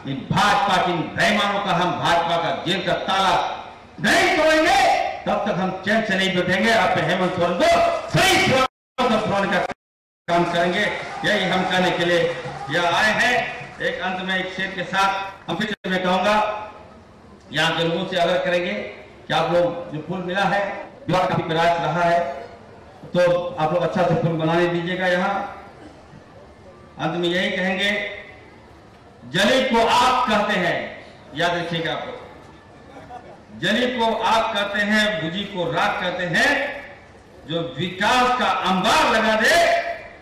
इन भाजपा के बेईमानों का हम भाजपा का जेल का ताला नहीं तोड़ेंगे, तब तक हम चैन से नहीं बैठेंगे। अपने हेमंत सोरेन को सही छोड़ने का काम करेंगे। यही हम कहने के लिए यह आए हैं। एक अंत में एक शेर के साथ हम फिर मैं कहूंगा, यहाँ के लोगों से आग्रह करेंगे कि आप लोग जो पुल मिला है, विभाग काफी प्रयास रहा है, तो आप लोग अच्छा से पुल बनाने दीजिएगा। यहाँ अंत में यही कहेंगे, जली को आग कहते हैं, याद रखिएगा आप लोग, जली को आग कहते हैं, बुझी को राख कहते हैं। जो विकास का अंबार लगा दे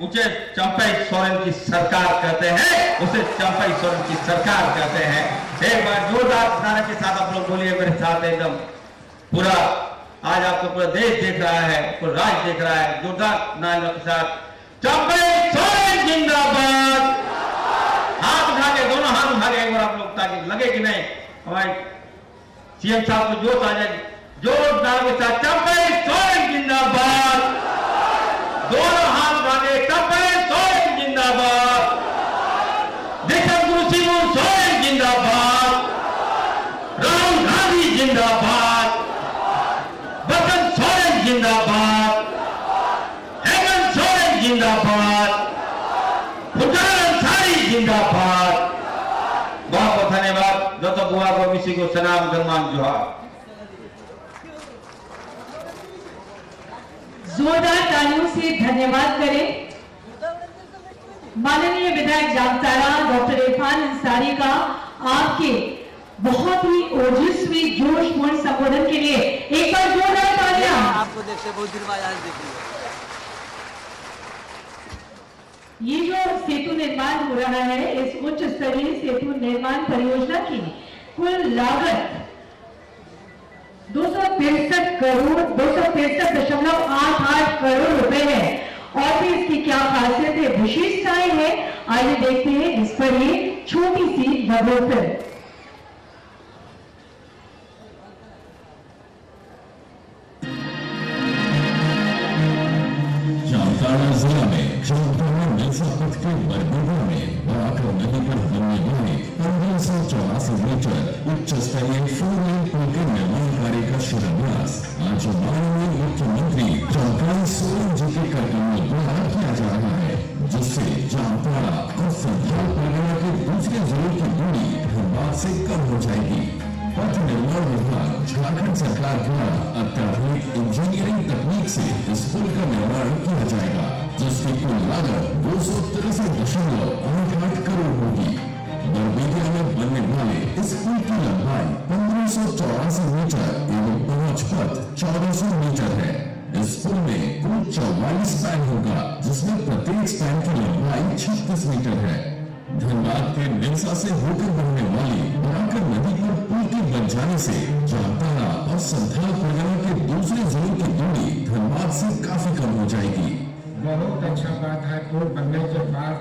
उसे चंपई सोरेन की सरकार कहते हैं, उसे चंपई सोरेन की सरकार कहते हैं। एक बार जोरदार नारे के साथ आप लोग बोलिए मेरे साथ, एकदम पूरा आज आपको पूरा देश देख रहा है, पूरा राज्य देख रहा है। जोरदार नारे के साथ चंपई सोरेन जिंदाबाद। हाथ उठा के, दोनों हाथ उठा के एक बार आप लोग, ताकि लगे कि नहीं हमारे सीएम साहब को जोश आ जाए। जोरदार के साथ चंपई सोरेन जिंदाबाद। दोनों हाथ उठा के चंपई सोरेन जिंदाबाद। देशम गुरु शिबू सोरेन जिंदाबाद। राहुल गांधी जिंदाबाद। बसंत सोरेन जिंदाबाद। हेमंत सोरेन जिंदाबाद। फुटान अंसारी जिंदाबाद। बहुत बहुत धन्यवाद। दत्त बुआ को, किसी को सलाम गरमान जोहार। जोरदार तालियों से धन्यवाद करें माननीय विधायक जामताड़ा डॉक्टर इरफान अंसारी का, आपके बहुत ही ओजस्वी जोशपूर्ण संबोधन के लिए। एक बार जोरदार तालियां। आपको देखते बहुत दिन बाद आज देख लिया। ये जो सेतु निर्माण हो रहा है, इस उच्च स्तरीय सेतु निर्माण परियोजना की कुल लागत 263 करोड़ 263.88 करोड़ रुपए है। और भी इसकी क्या खासियत है, विशेषताएं है, आइए देखते हैं इस पर ये छोटी सी नजर। जामताड़ा जिला में मिल्सा पथ के बरबीघा में बराकर नदी पर बनने वाले 1584 मीटर उच्च स्तरीय 4 लेन पुल के निर्माण कार्य का शिलान्यास आज माननीय मुख्यमंत्री चंपई सोरेन जी के कार्यक्रम द्वारा किया जा रहा है, जिससे जामताड़ा और संथाल परगना के दूसरे जिलों की दूरी धनबाद से कम हो जाएगी। पथ निर्माण विभाग झारखंड सरकार द्वारा अत्याधुनिक इंजीनियरिंग तकनीक से इस पुल का निर्माण किया जाएगा, जिसकी कुल लागत 263.88 करोड़ होगी। बरबीघा में बनने वाले इस पुल की लंबाई 1584 मीटर एवं पहुंच पथ 1400 मीटर है। इस पुल में कुल 44 स्पैन होगा, जिसमें प्रत्येक स्पैन की लंबाई 36 मीटर है। धनबाद के निलसा से होकर बनने वाली बराकर नदी पर पुल के बन जाने से जामताड़ा और संथाल परगना के दूसरे जिलों की दूरी धनबाद से काफी कम हो जाएगी। बहुत अच्छा बात है। पुल बनने के बाद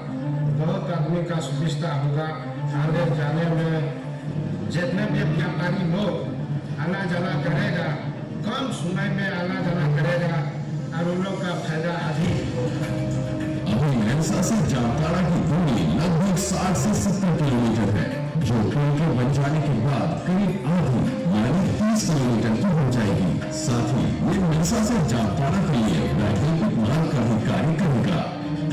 बहुत आदमी का सुविधा होगा, आने जाने में जितने भी व्यापारी लोग आना जाना करेगा, कम समय में आना जाना करेगा और उन लोग का फायदा अधिक होगा। अभी मेरसा से जामताड़ा की दूरी लगभग 60 से 70 किलोमीटर है, जो पुल के बन जाने के बाद करीब आधी यानी 30 किलोमीटर की हो जाएगी। साथ ही ये मेरसा से जामताड़ा के लिए वैकल्पिक मार्ग का भी कार्य करेगा।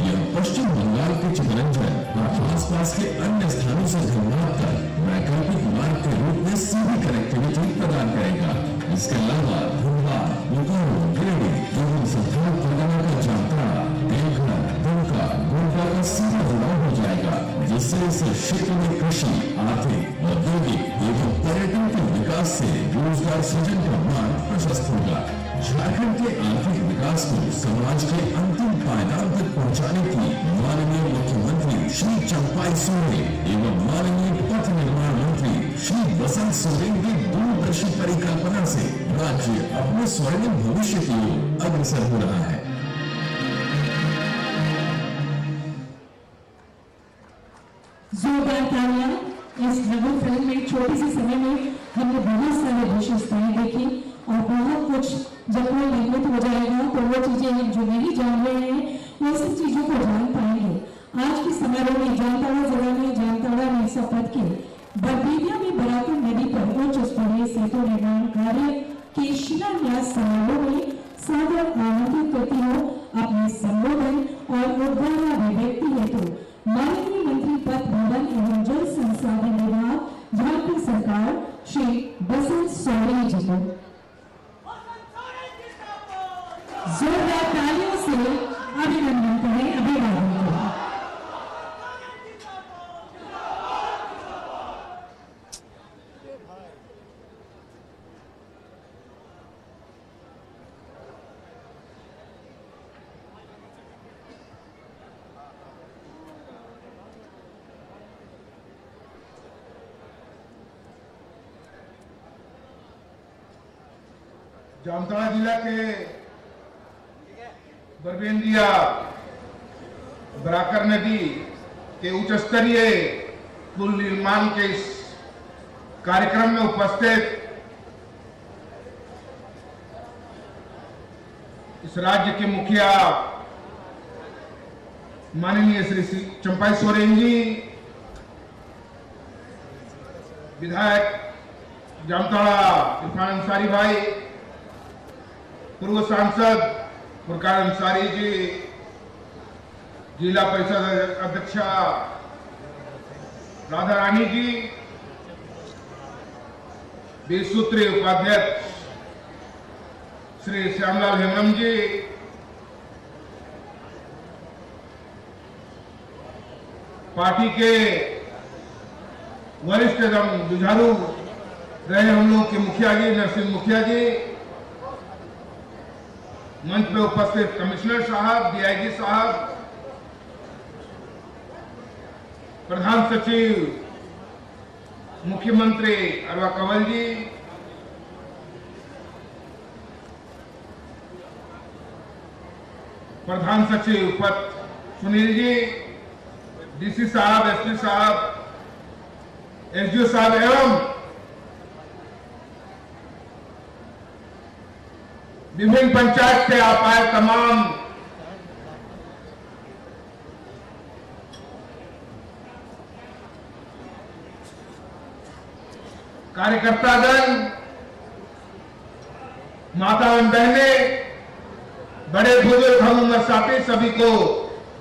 यह पश्चिम बंगाल के चितरंजन और आसपास के अन्य स्थानों से धनबाद तक वैकल्पिक मार्ग के रूप में सीधी कनेक्टिविटी प्रदान करेगा। इसके अलावा धनबाद, बोकारो, गिरिडीह एवं सिद्धार्थ परगना का जामताड़ा, देवघर, दुमका, गोंडा का सीधा जुड़ाव हो जाएगा, जिससे इस क्षेत्र में कृषि, आर्थिक, औद्योगिक एवं पर्यटन के विकास से रोजगार सृजन का मार्ग प्रशस्त होगा। झारखंड के आर्थिक विकास को समाज के अंतिम पायदान तक पहुंचाने की माननीय मुख्यमंत्री श्री चंपाई सोरेन एवं माननीय पथ निर्माण मंत्री श्री बसंत सोरेन की दूरदर्शी परिकल्पना से राज्य अपने स्वर्णिम भविष्य की ओर अग्रसर हो रहा है। जोरदार तालियां। इस लघु फिल्म में छोटे से समय में हमने बहुत सारे विशेषताएं देखी और बहुत कुछ जब वो निर्मित हो जाएगा तो वो चीजें हम जो नहीं जान रहे हैं वो सब चीजों को जान पाएंगे। आज के समारोह में जामताड़ा जिला में जामताड़ा मेरसा पथ के बरबीघा में बराकर नदी पर उच्च स्तरीय सेतु निर्माण कार्य के शिलान्यास समारोह में सादर आमंत्रित करती हूँ अपने संबोधन और उद्गार अभिव्यक्ति हेतु माननीय मंत्री पथ भवन एवं जल संसाधन विभाग झारखंड सरकार श्री बसंत सोरेन जी को। जोरदार तालियों से अभिनंदन करें, अभिवादन करें। जामताड़ा जिला के बरबेंदिया बराकर नदी के उच्च स्तरीय पुल निर्माण के इस कार्यक्रम में उपस्थित इस राज्य के मुखिया माननीय श्री चंपाई सोरेन जी, विधायक जामताड़ा इरफान अंसारी भाई, पूर्व सांसद फुरकान अंसारी जी, जिला परिषद अध्यक्षा राधा रानी जी, 20 सूत्रीय उपाध्यक्ष श्री श्यामलाल हेमरम जी, पार्टी के वरिष्ठ एवं जुझारू रहे हम लोग के मुखिया जी नरसिंह मुखिया जी, मंच पे उपस्थित कमिश्नर साहब, डीआईजी साहब, प्रधान सचिव मुख्यमंत्री अरवा कंवल जी, प्रधान सचिव पथ सुनील जी, डीसी साहब, एसपी साहब, एसडीओ साहब एवं विभिन्न पंचायत से आप आए तमाम कार्यकर्तागण, माता एवं बहने, बड़े बुजुर्ग, हम उम्र साथी, सभी को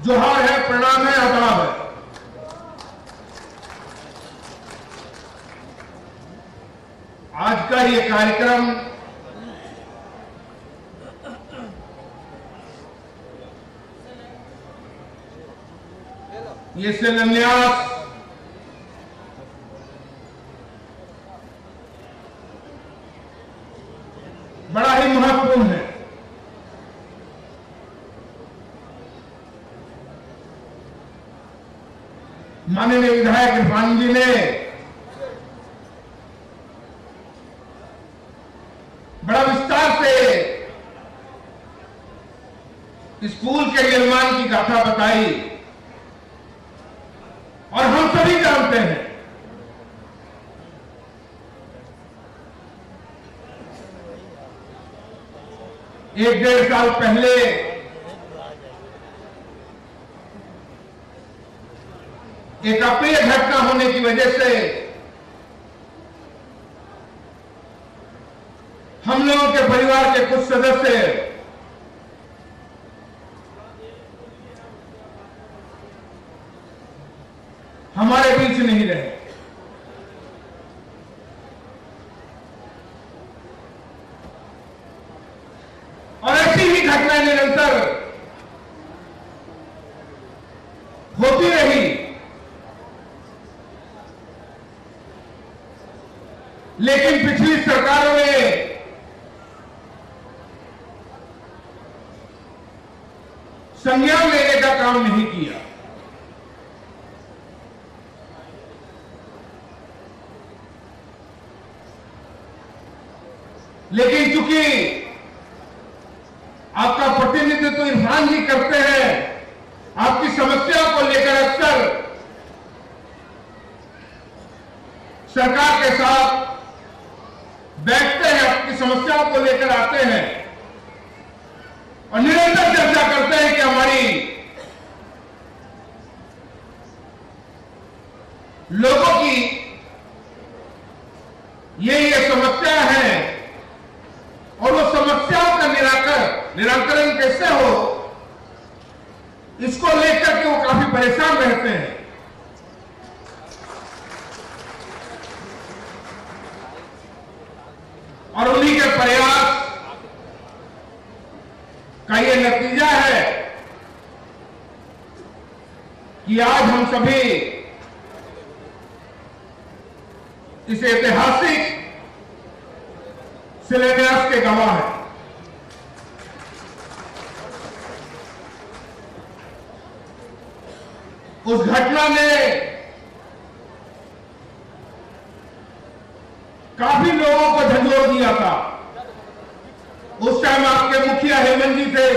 जोहार है, प्रणाम है, आदाब है। आज का ये कार्यक्रम ये शिलान्यास बड़ा ही महत्वपूर्ण है। माननीय विधायक इरफान जी ने बड़ा विस्तार से स्कूल के निर्माण की गाथा बताई और हम सभी जानते हैं एक 1.5 साल पहले एक अप्रिय घटना होने की वजह से हम लोगों के परिवार के कुछ सदस्य हमारे बीच नहीं रहे। और ऐसी ही घटनाएं निरंतर होती रही, लेकिन पिछली सरकारों ने संज्ञान लेने का काम नहीं किया। लेकिन चूंकि आपका प्रतिनिधित्व इरफान जी करते हैं, आपकी समस्याओं को लेकर अक्सर सरकार के साथ बैठते हैं, आपकी समस्याओं को लेकर आते हैं और निरंतर चर्चा करते हैं कि हमारी लोगों की ये समस्या है और वो समस्याओं का निराकरण कैसे हो, इसको लेकर के वो काफी परेशान रहते हैं। और उन्हीं के प्रयास का ये नतीजा है कि आज हम सभी इस ऐतिहासिक शिलान्यास के गवाह हैं। उस घटना ने काफी लोगों को झंझोर दिया था। उस टाइम आपके मुखिया हेमंत जी थे,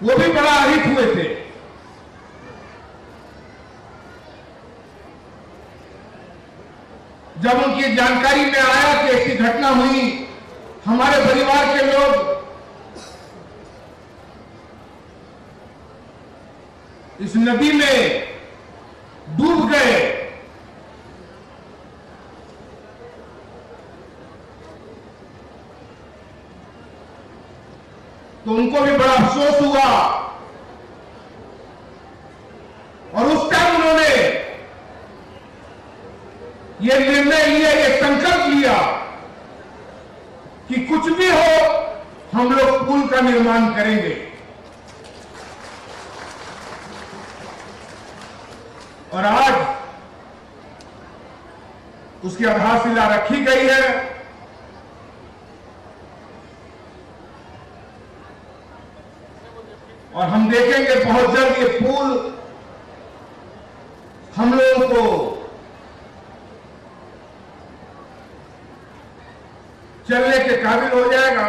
वो भी बड़ा आहत हुए थे। जब उनकी जानकारी में आया कि ऐसी घटना हुई, हमारे परिवार के लोग इस नदी में डूब गए, तो उनको भी बड़ा अफसोस हुआ। और उस टाइम उन्होंने ये निर्णय लिया, ये संकल्प लिया कि कुछ भी हो हम लोग पुल का निर्माण करेंगे। और आज उसकी आधारशिला रखी गई है। और हम देखेंगे बहुत जल्द ये पुल हम लोगों को चलने के काबिल हो जाएगा।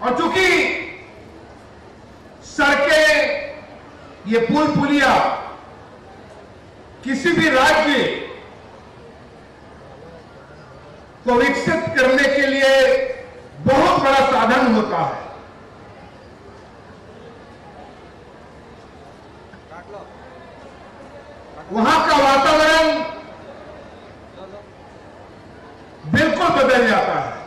और चूंकि सड़कें, ये पुल पुलिया किसी भी राज्य को विकसित करने के लिए बहुत बड़ा साधन होता है। वहां का वातावरण बिल्कुल बदल जाता है।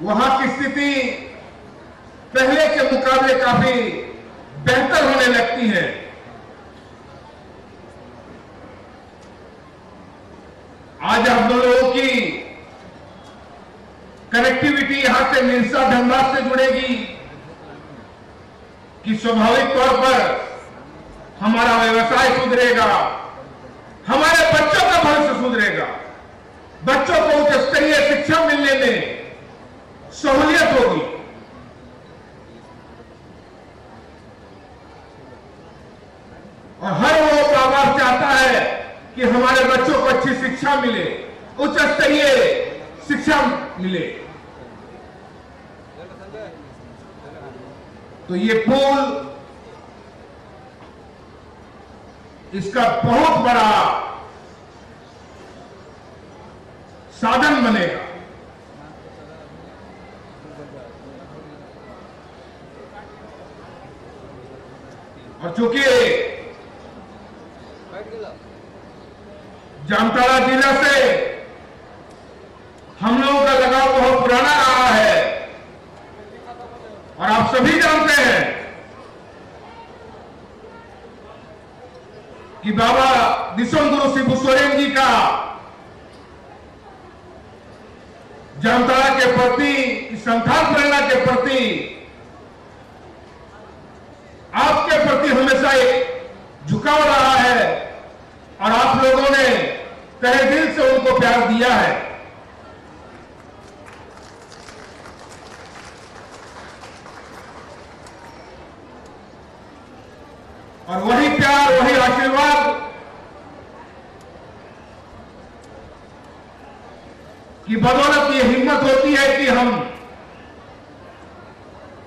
वहां की स्थिति पहले के मुकाबले काफी बेहतर होने लगती है। आज हम लोगों की कनेक्टिविटी यहां से मिर्सा धनबाद से जुड़ेगी कि स्वाभाविक तौर पर हमारा व्यवसाय सुधरेगा, हमारे बच्चों का भविष्य सुधरेगा, बच्चों को उच्च स्तरीय शिक्षा मिलने में सहूलियत होगी। और हर वो मां बाप चाहता है कि हमारे बच्चों को अच्छी शिक्षा मिले, उच्च स्तरीय शिक्षा मिले। तो ये पुल इसका बहुत बड़ा साधन बनेगा। और चूंकि जामताड़ा जिला से हम लोगों का लगाव बहुत पुराना रहा है और आप सभी जानते हैं कि बाबा विश्वगुरु शिबू सोरेन जी का जामताड़ा के प्रति, संथाल प्रेरणा के प्रति, आपके प्रति हमेशा एक झुकाव रहा है और आप लोगों ने तहे दिल से उनको प्यार दिया है। और वही प्यार, वही आशीर्वाद की बदौलत ये हिम्मत होती है कि हम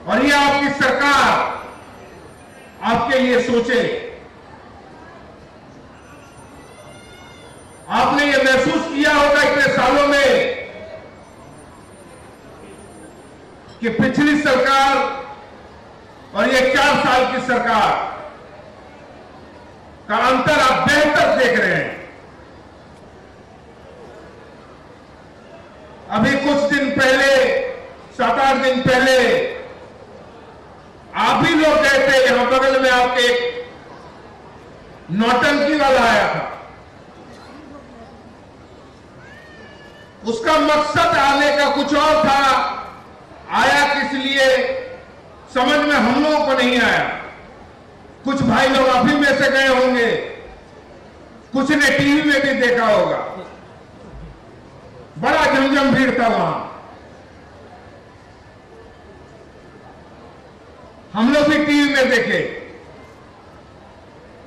और ये आपकी सरकार आपके लिए सोचे। आपने ये महसूस किया होगा इतने सालों में कि पिछली सरकार और ये 4 साल की सरकार का अंतर आप बेहतर देख रहे हैं। अभी कुछ दिन पहले, 7-8 दिन पहले आप ही लोग कहते, यहां बगल में आपके एक नौटंकी वाला आया था, उसका मकसद आने का कुछ और था, आया किस लिए समझ में हम लोगों को नहीं आया। कुछ भाई लोग अभी में से गए होंगे, कुछ ने टीवी में भी देखा होगा, बड़ा झमझम भीड़ था वहां। हम लोग भी टीवी में देखे,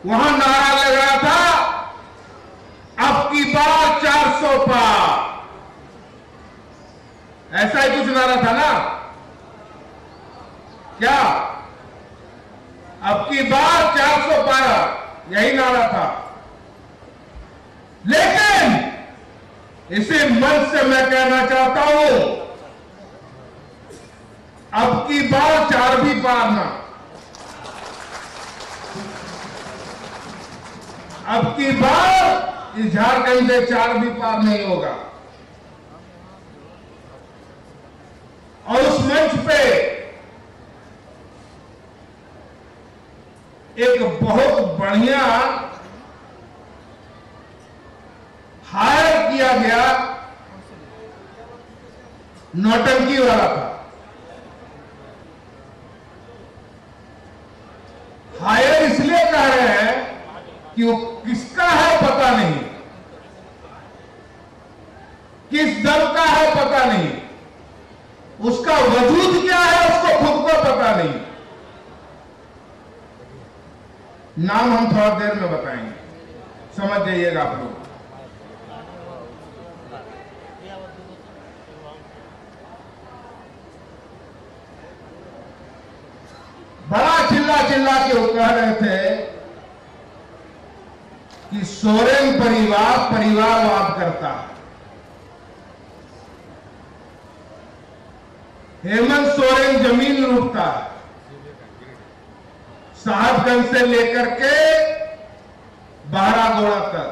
वहां नारा लग रहा था, अब की बार 400 पार। ऐसा ही कुछ नारा था ना क्या? अब की बार 400 पार, यही नारा था। लेकिन इसे मन से मैं कहना चाहता हूं, अब की बार 4 भी पार ना, अब की बार इस झारखंड से 4 भी पार नहीं होगा। और उस मंच पे एक बहुत बढ़िया हायर किया गया नौटंकी वाला था। हायर इसलिए कह रहे हैं कि वो किसका है पता नहीं, किस दल का है पता नहीं, उसका वजूद क्या है उसको खुद को पता नहीं। नाम हम थोड़ा देर में बताएंगे, समझ जाइएगा आप लोग। बड़ा चिल्ला चिल्ला के वो कह रहे थे कि सोरेन परिवार परिवारवाद करता है। हेमंत सोरेन जमीन लूटता है, साहबगंज से लेकर के बहरागोड़ा तक।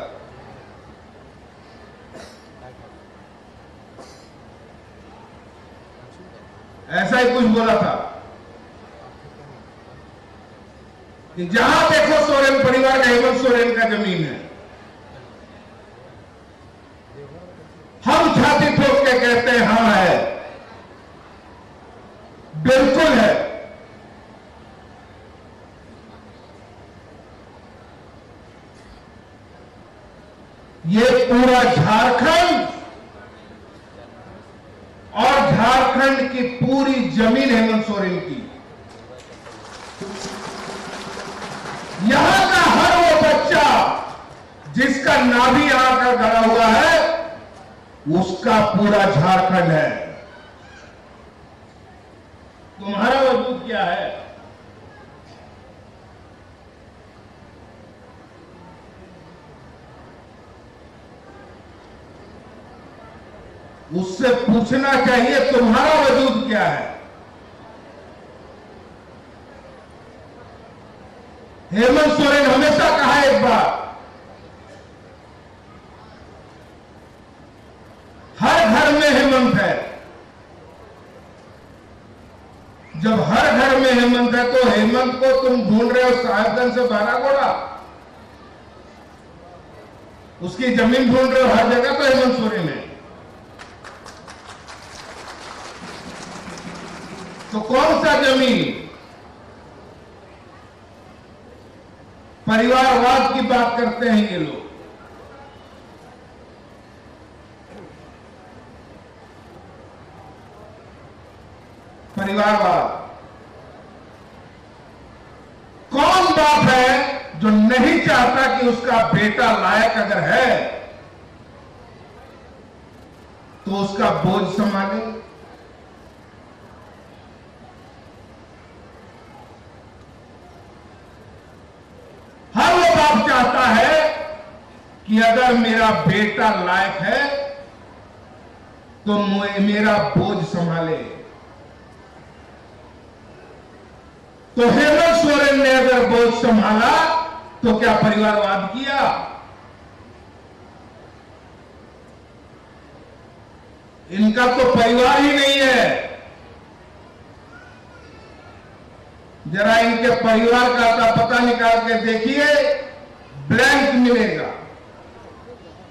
ऐसा ही कुछ बोला था कि जहां देखो सोरेन परिवार का, हेमंत सोरेन का जमीन है। हम छाती ठोक के कहते हैं हाँ है, बिल्कुल है। ये पूरा झारखंड और झारखंड की पूरी जमीन हेमंत सोरेन की। यहां का हर वो बच्चा जिसका नाभि यहां का गड़ा हुआ है, उसका पूरा झारखंड है। तुम्हारा वजूद क्या है? उससे पूछना चाहिए तुम्हारा वजूद क्या है। हेमंत सोरेन हमेशा कहा एक बात, हर घर में हेमंत है। जब हर घर में हेमंत है तो हेमंत को तुम ढूंढ रहे हो साहेबगंज से बारागोड़ा, उसकी जमीन ढूंढ रहे हो हर जगह, तो हेमंत सोरेन है। तो कौन सा जमीन? परिवारवाद की बात करते हैं ये लोग। परिवारवाद कौन बाप है जो नहीं चाहता कि उसका बेटा लायक अगर है तो उसका बोझ संभाले? हर वो बाप चाहता है कि अगर मेरा बेटा लायक है तो मेरा बोझ संभाले। तो हेमंत सोरेन ने अगर बोझ संभाला तो क्या परिवारवाद किया? इनका तो परिवार ही नहीं है। जरा इनके परिवार का पता निकाल के देखिए, ब्लैंक मिलेगा,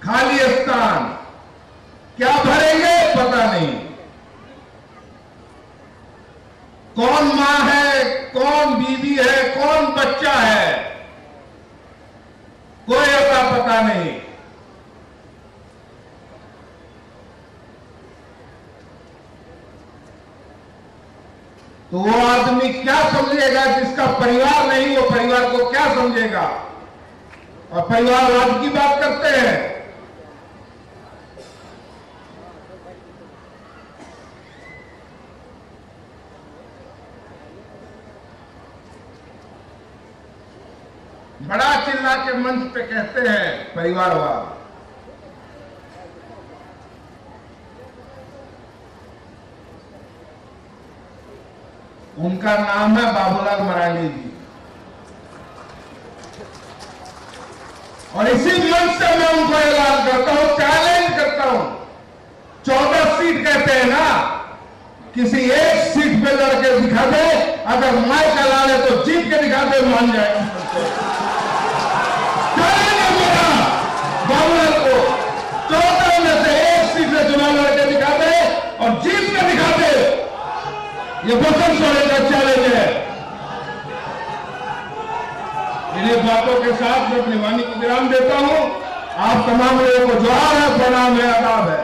खाली स्थान। क्या भरेंगे पता नहीं। कौन मां है, कौन बीवी है, कौन बच्चा है, कोई ऐसा पता नहीं। तो वो आदमी क्या समझेगा जिसका परिवार नहीं, वो परिवार को क्या समझेगा? और परिवारवाद की बात करते हैं। बड़ा चिल्ला के मंच पे कहते हैं परिवारवाद। उनका नाम है बाबूलाल मरांडी जी। और इसी मंच से मैं उनको ऐलान करता हूं, चैलेंज करता हूं। 14 सीट कहते हैं ना, किसी एक सीट पे लड़के दिखा दे, अगर माइक चला ले तो जीत के दिखा दे, मान जाएगा। बाबूलाल को 14 में से एक सीट से चुनाव लड़के दिखा दे और जीत के दिखा दे, ये बसंत सोरेन का चैलेंज है। इन्हीं बातों के साथ मैं अपनी वाणी को विराम देता हूं। आप तमाम लोगों को जोहार है, प्रणाम है, आदाब है।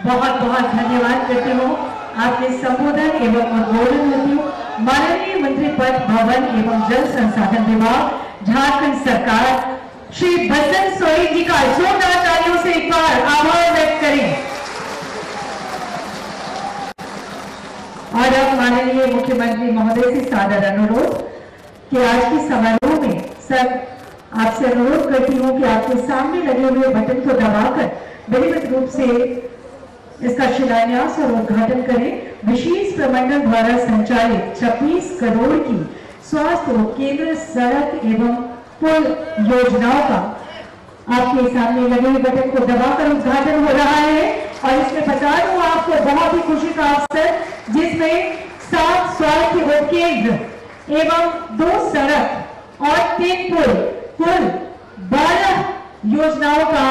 बहुत बहुत धन्यवाद करती हूँ आपके संबोधन एवं उद्बोधन करती हूँ। माननीय मंत्री पद भवन एवं जल संसाधन विभाग झारखंड सरकार श्री बसंत सोरेन जी का जोरदार तालियों से एक बार आभार व्यक्त करें। और अब माननीय मुख्यमंत्री महोदय से सादर अनुरोध कि आज के समारोह में सर आपसे अनुरोध करती हूँ कि आपके सामने लगे हुए बटन को दबाकर विधिवत रूप से इसका शिलान्यास और उद्घाटन करें। विशेष प्रमंडल द्वारा संचालित 26 करोड़ की स्वास्थ्य केंद्र, सड़क एवं पुल योजनाओं का आपके सामने लगे हुए बटन को दबाकर उद्घाटन हो रहा है। और इसमें बता दूं आपको बहुत ही खुशी का अवसर, जिसमें 7 स्वास्थ्य उपकेंद्र एवं 2 सड़क और 3 पुल, कुल 12 योजनाओं का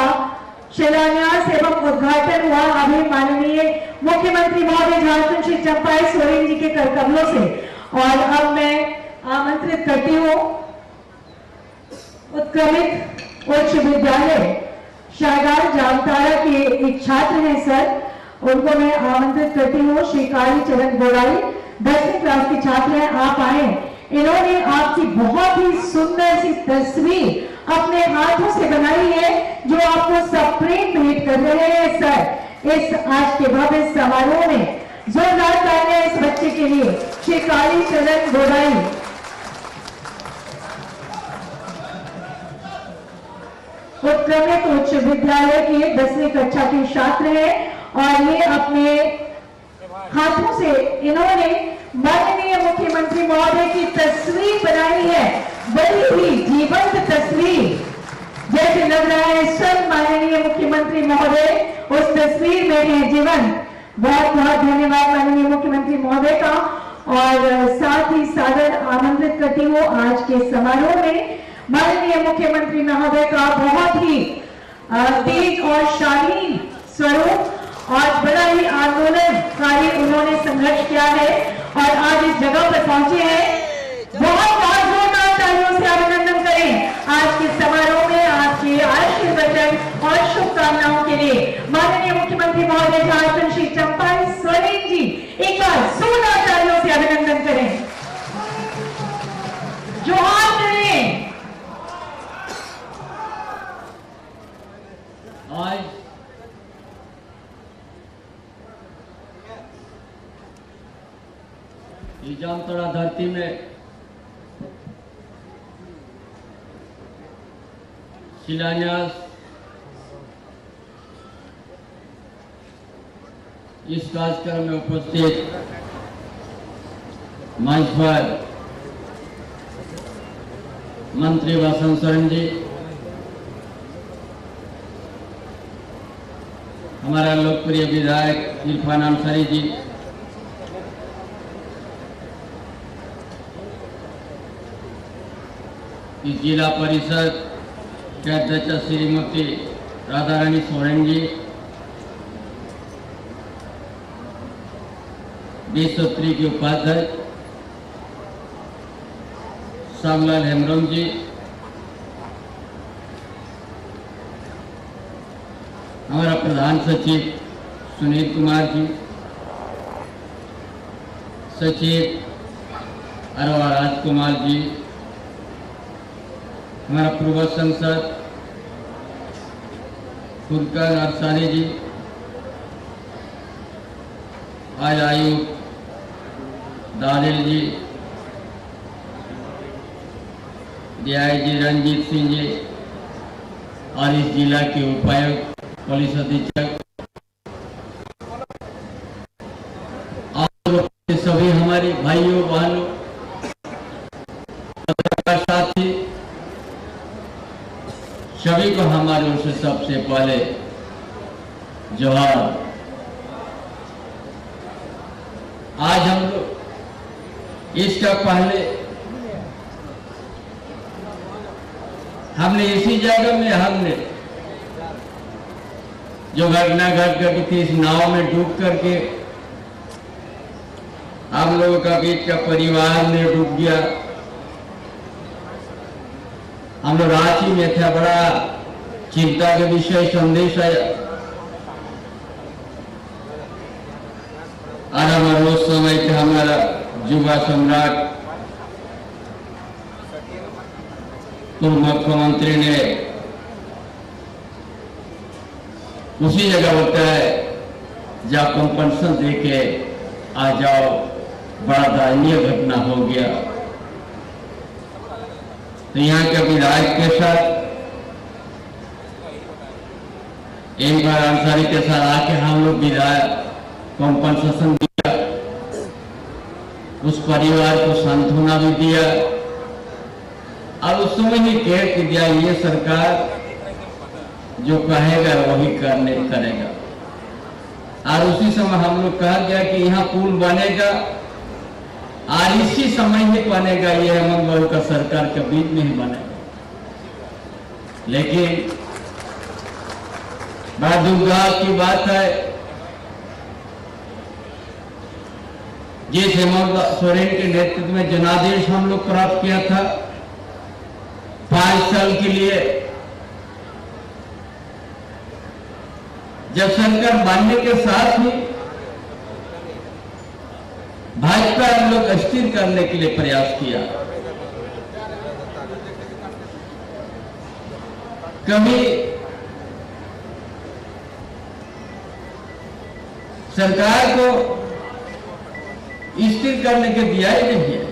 शिलान्यास एवं उद्घाटन हुआ अभी माननीय मुख्यमंत्री महोदय झारखंड श्री चंपाई सोरेन जी के कर कमलों से। और अब मैं आमंत्रित करती हूँ उत्क्रमित उच्च विद्यालय शाहगार जामताड़ा के एक छात्र हैं सर, उनको मैं आमंत्रित करती हूँ। श्री काली चरण गोड़ाई 10वीं क्लास के छात्र हैं, आप आए। इन्होंने आपकी बहुत ही सुंदर सी तस्वीर अपने हाथों से बनाई है, जो आपको सब प्रेम भेंट कर रहे हैं सर इस आज के भव्य समारोह में। जोरदार तालियां इस बच्चे के लिए। श्री काली चरण गोड़ाई। उत्क्रमित उच्च विद्यालय के 10वीं कक्षा के छात्र हैं और ये अपने हाथों से इन्होंने माननीय मुख्यमंत्री महोदय की तस्वीर बनाई है, बड़ी ही जीवंत तस्वीर, जैसे लग रहा है स्वयं माननीय मुख्यमंत्री महोदय उस तस्वीर में है जीवंत। बहुत बहुत धन्यवाद माननीय मुख्यमंत्री महोदय का और साथ ही सादर आमंत्रित करती हूँ आज के समारोह में माननीय मुख्यमंत्री महोदय का बहुत ही तेज और शालीन स्वरूप और बड़ा ही आंदोलनकारी उन्होंने संघर्ष किया है और आज इस जगह पर पहुंचे हैं। बहुत बहुत जोरदार तालियों से अभिनंदन करें आज के समारोह में आपके आशीर्वचन और शुभकामनाओं के लिए। माननीय मुख्यमंत्री महोदय झारखंड श्री चंपाई सोरेन जी, एक बार जोरदार तालियों से अभिनंदन करें, जोहार करें। आज ये जामताड़ा धरती में शिलान्यास इस कार्यक्रम में उपस्थित मंच पर मंत्री वासन सोरेन जी, हमारा लोकप्रिय विधायक इरफान अंसारी जी, इस जिला परिषद के अध्यक्ष श्रीमती राधा रानी सोरेन जी, विश्वत्री के उपाध्यक्ष श्यामलाल हेम्ब्रम जी, हमारा प्रधान सचिव सुनील कुमार जी, सचिव अरवा राजकुमार जी, हमारा पूर्व सांसद फुरकान अरसानी जी, आज आयुक्त दानिल जी, डीआईजी रंजीत सिंह जी और इस जिला के उपायुक्त पुलिस अधीक्षक और सभी हमारे भाइयों बहनों साथी सभी को हमारे ओर से सबसे पहले जोहार। आज हम लोग इसका पहले हमने इसी जगह में हमने जो घटना घट गई थी इस नाव में डूब करके हम लोगों का बीच का परिवार में डूब गया। हम लोग रांची में थे, बड़ा चिंता के विषय संदेश आया और हमारा उस समय के हमारा युवा सम्राट पूर्व मुख्यमंत्री ने उसी जगह होता है जहाँ कंपनशन दे के आ जाओ, बड़ा दयनीय घटना हो गया। तो यहाँ के विधायक के साथ एक बार अंसारी के साथ आके हम लोग विधायक कंपनसेशन दिया, उस परिवार को सांत्वना भी दिया और उस समय ही कह दिया ये सरकार जो कहेगा वही करेगा। और उसी समय हम लोग कहा गया कि यहाँ पुल बनेगा और इसी समय ही बनेगा, ये हेमंत बाबू का सरकार के बीच में ही बनेगा। लेकिन बड़ा दुर्भाग्य की बात है, जिस हेमंत सोरेन के नेतृत्व में जनादेश हम लोग प्राप्त किया था 5 साल के लिए, जब सरकार बनने के साथ ही भाजपा हम लोग अस्थिर करने के लिए प्रयास किया। कभी सरकार को स्थिर करने के दिया ही नहीं है।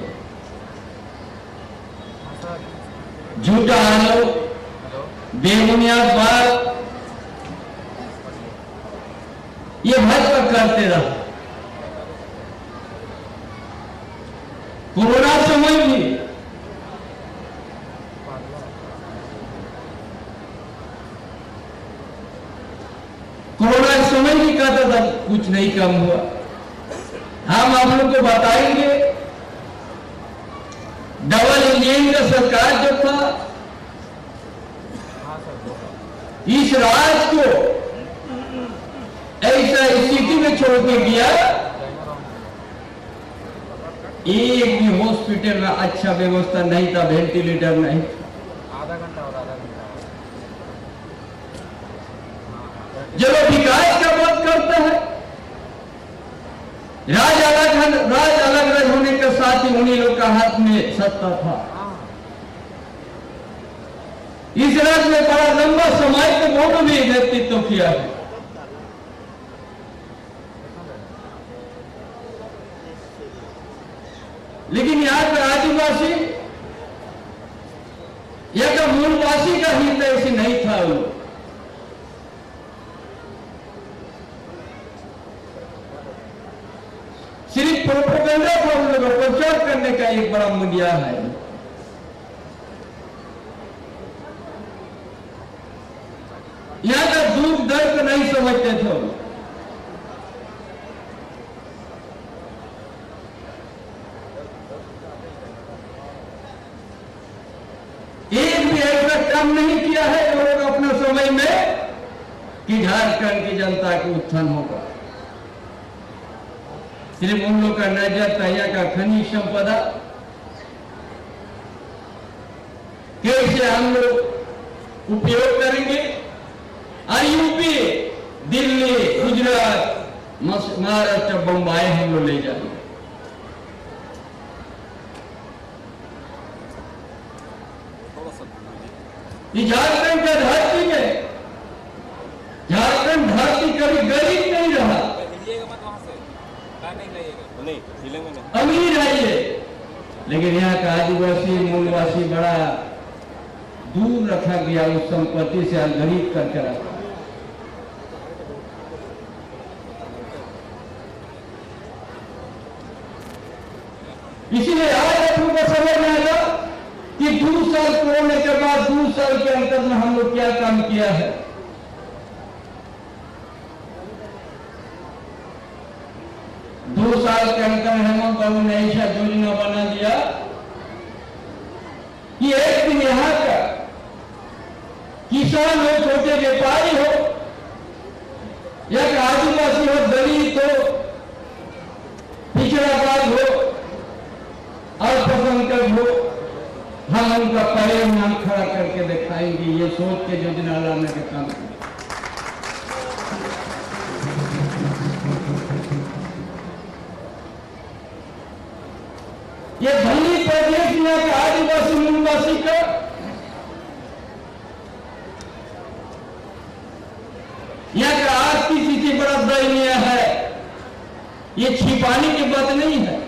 झूठा आरोप बेबुनियाद बात ये भाजपा करते रहा। कोरोना समय भी कोरोना समय भी कहता था कुछ नहीं कम हुआ। हम आप लोग को बताएंगे डबल इंजन का सरकार जो था इस राज्य को ऐसा स्थिति में छोड़ के गया, एक भी हॉस्पिटल में अच्छा व्यवस्था नहीं था, वेंटिलेटर नहीं था। जब विकास का बात करता है, राज अलग होने के साथ ही उन्हीं लोग का हाथ में सत्ता था। इस राज्य में बड़ा लंबा समय को बहुत भी नेतृत्व किया है। लेकिन यहाँ पर आदिवासी या तो मूलवासी का हित ऐसे नहीं था। वो सिर्फ प्रोपेगेंडा था, उन लोगों को प्रचार करने का एक बड़ा मीडिया है। यहां का दुख दर्द नहीं समझते थे। एक भी ऐसा काम नहीं किया है लोग अपने समय में कि झारखंड की जनता को उत्थान होगा। सिर्फ उन लोग का नजर तैया का खनिज संपदा कैसे हम लोग उपयोग करेंगे, और यूपी, दिल्ली, गुजरात, महाराष्ट्र, बम्बई हम लोग ले जाएंगे। झारखंड का धरती में, झारखंड धरती कभी गरीब नहीं रहा, अमीर है ये। लेकिन यहाँ का आदिवासी मूलवासी बड़ा दूर रखा गया, उस संपत्ति से गरीब करके रखा। इसीलिए आज आप लोगों को समझ में आएगा कि 2 साल कोरोना के बाद 2 साल के अंतर में हम लोग क्या काम किया है। दो साल के अंतर हेमंत बाबू ने ऐसा योजना बना दिया कि एक दिन यहां का किसान हो, छोटे व्यापारी हो, या आदिवासी हो, दलित हो, पिछड़ा वर्ग हो, अल्पसंख्यक हो, हम उनका पहले नाम खड़ा करके दिखाएंगे। ये सोच के योजना लाने का काम किया। ये धनी प्रदेश यहाँ के आदिवासी मूलवासी का यहाँ का आर्थिक स्थिति बड़ा दयनीय है। ये छिपाने की बात नहीं है।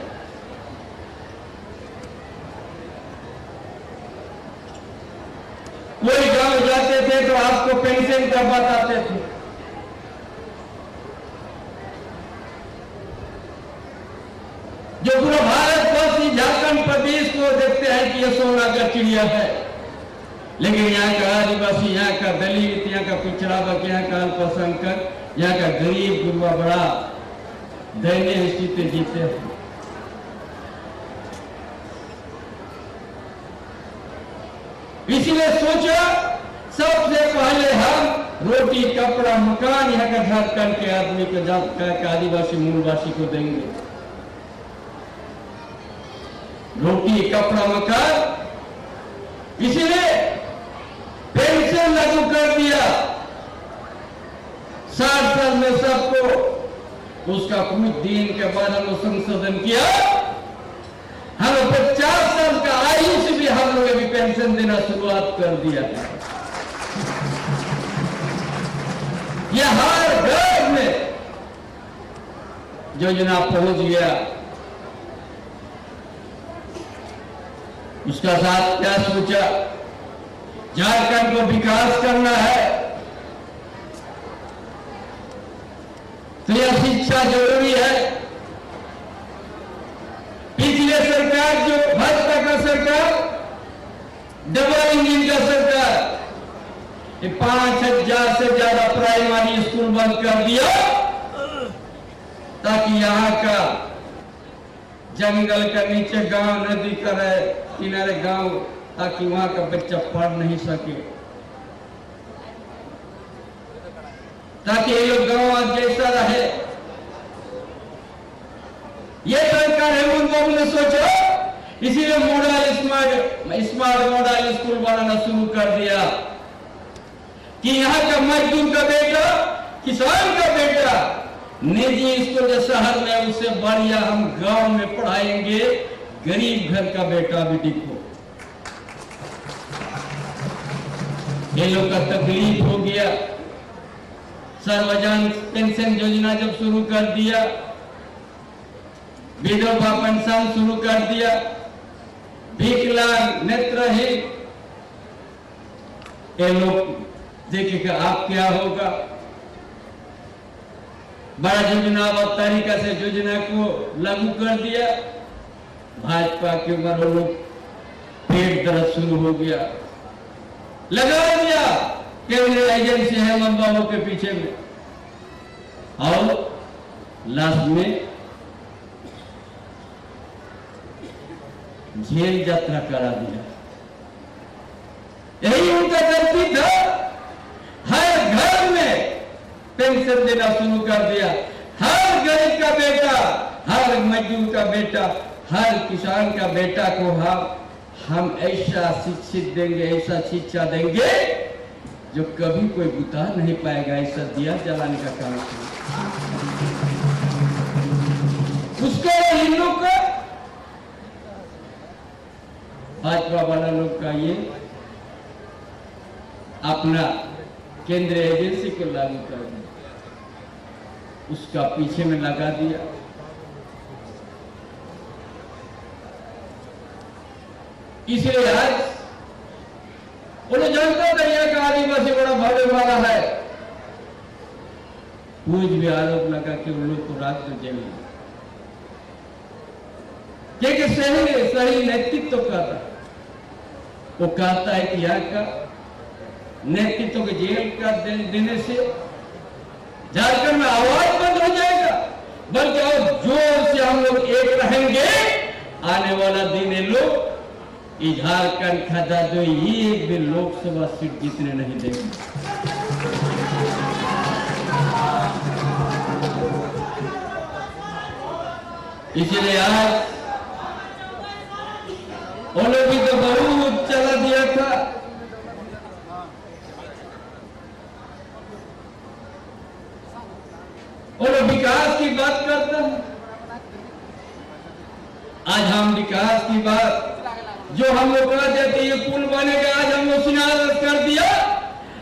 कोई गांव जाते थे तो आपको पेंशन का बताते थे, जो पूरा भारतवर्ष झारखंड प्रदेश को देखते हैं कि यह सोना का चिड़िया है। लेकिन यहाँ का आदिवासी, यहाँ का दलित, यहाँ का पिछड़ा वर्ग, यहाँ का अल्पसंख्यक, यहाँ का गरीब गुरुआ बड़ा दयनीय स्थिति जीते हैं। इसलिए सोचा सबसे पहले हम रोटी, कपड़ा, मकान यहाँ का झारखंड के आदमी को, झारखंड के आदिवासी मूलवासी को देंगे। रोटी, कपड़ा, मकान। इसलिए पेंशन लागू कर दिया 60 साल में सबको। उसका कुछ दिन के बाद हम संशोधन किया, हम 50 साल का आयु से भी हम लोग अभी पेंशन देना शुरुआत कर दिया है। यह हर घर में योजना पहुंच गया। उसका साथ क्या सोचा झारखंड को विकास करना है तो यह शिक्षा जरूरी है। पिछले सरकार जो भाजपा का सरकार, डबल इंजन का सरकार, 5,000 से ज्यादा प्राइमरी स्कूल बंद कर दिया ताकि यहां का जंगल का नीचे गांव, नदी का किनारे गांव, ताकि वहां का बच्चा पढ़ नहीं सके, ताकि ये लोग गांव जैसा रहे। ये सरकार हेमंत बाबू ने सोचा, इसीलिए मॉडल स्मार्ट मॉडल स्कूल बनाना शुरू कर दिया कि यहाँ का मजदूर का बेटा, किसान का बेटा निजी स्कूल जो शहर में उससे बढ़िया हम गांव में पढ़ाएंगे, गरीब घर का बेटा बेटी को। ये लोग का तकलीफ हो गया। सर्वजन पेंशन योजना जब शुरू कर दिया, विधवा पेंशन शुरू कर दिया, विकलांग नेत्रहीन, ये लोग देखिएगा आप क्या होगा। बड़ा योजना और तरीका से योजना को लागू कर दिया। भाजपा के ऊपर लोग पेट दर्द शुरू हो गया, लगा दिया केंद्रीय एजेंसी हेमंत बाबू के पीछे में, और लास्ट में जेल यात्रा करा दिया। यही उनका गलती था। हर घर में पेंशन देना शुरू कर दिया। हर गरीब का बेटा, हर मजदूर का बेटा, हर किसान का बेटा को हम ऐसा शिक्षित देंगे, ऐसा शिक्षा देंगे जो कभी कोई बुता नहीं पाएगा। ऐसा दिया जलाने का काम किया। उसको हिंदू को भाजपा वाला लोग का ये अपना केंद्रीय एजेंसी को लागू कर दिया, उसका पीछे में लगा दिया। इसलिए आज उन्हें जानता था यह आदिवासी बड़ा भव्य वाला है, कुछ भी आरोप लगा कि उन लोग को रात में जेल में, क्योंकि सही नेतृत्व करता, वो कहता है कि यहाँ का नेतृत्व को जेल कर देने से झारखंड में आवाज बंद हो जाएगा, बल्कि और जोर से हम लोग एक रहेंगे। आने वाला दिन लोग झारखंड खाता जो एक भी लोकसभा सीट जीतने नहीं देंगे। इसलिए आज वो लोग भी तो बहुत चला दिया था। वो लोग विकास की बात करते हैं। आज हम विकास की बात जो हम लोग कह देते ये पुल बनेगा, आज हम लोग शिलान्यास कर दिया।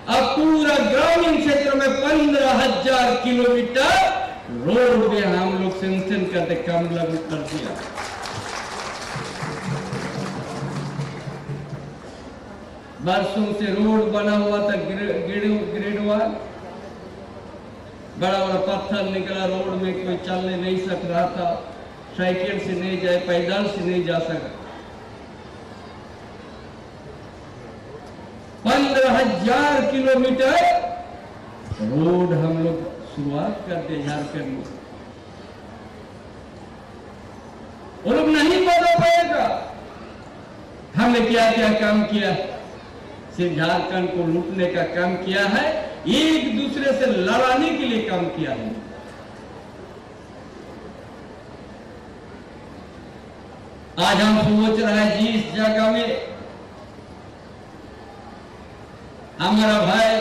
अब पूरा ग्रामीण क्षेत्र में 15,000 किलोमीटर रोड में हम लोग सेंक्शन करते काम लागू कर दिया। बरसों से रोड बना हुआ था, ग्रेड 1, बड़ा बड़ा पत्थर निकला रोड में, कोई चलने नहीं सक रहा था, साइकिल से नहीं जाए, पैदल से नहीं जा सका। 15,000 किलोमीटर रोड हम लोग शुरुआत करते झारखंड में। वो लोग नहीं बदल पाएगा। हमने क्या क्या काम किया, सिर्फ झारखंड को लूटने का काम किया है, एक दूसरे से लड़ाने के लिए काम किया है। आज हम सोच रहे हैं जिस जगह में हमारा भाई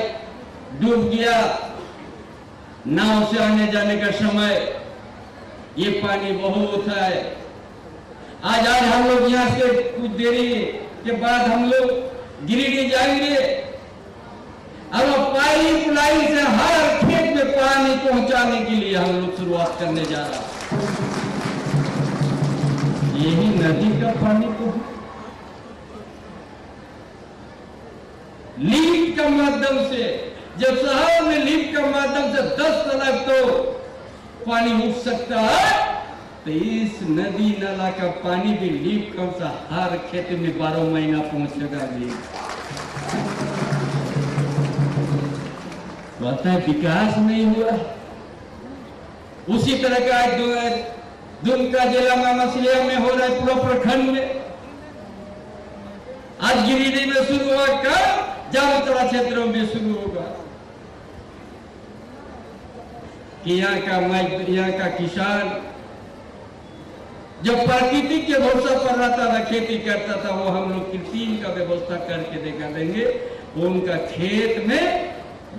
डूब गया, नाव से आने जाने का समय, ये पानी बहुत है। आज हम लोग यहाँ से कुछ देरी के बाद हम लोग गिरिडीह जाएंगे। अब पाइप लाइन से हर खेत में पानी पहुंचाने के लिए हम लोग शुरुआत करने जा रहा है। यही नदी का पानी तो लिफ्ट का माध्यम से, जब शहर में लिफ्ट का माध्यम से 10 तलाक तो पानी उठ सकता है, तो इस नदी नाला का पानी भी लिफ्ट कौन सा हर खेत में 12 महीना पहुंचेगा। कहता है विकास नहीं हुआ। उसी तरह का दुमका जिला में मछलिया में हो रहा है, पूरा प्रखंड में। आज गिरिडीह में शुरू हुआ, कल जामतरा क्षेत्रों में शुरू होगा। कि यहाँ का किसान जब प्राकृतिक के भरोसा पर रहता था, खेती करता था, वो हम लोग कृत्रिम का व्यवस्था करके देखा देंगे। उनका खेत में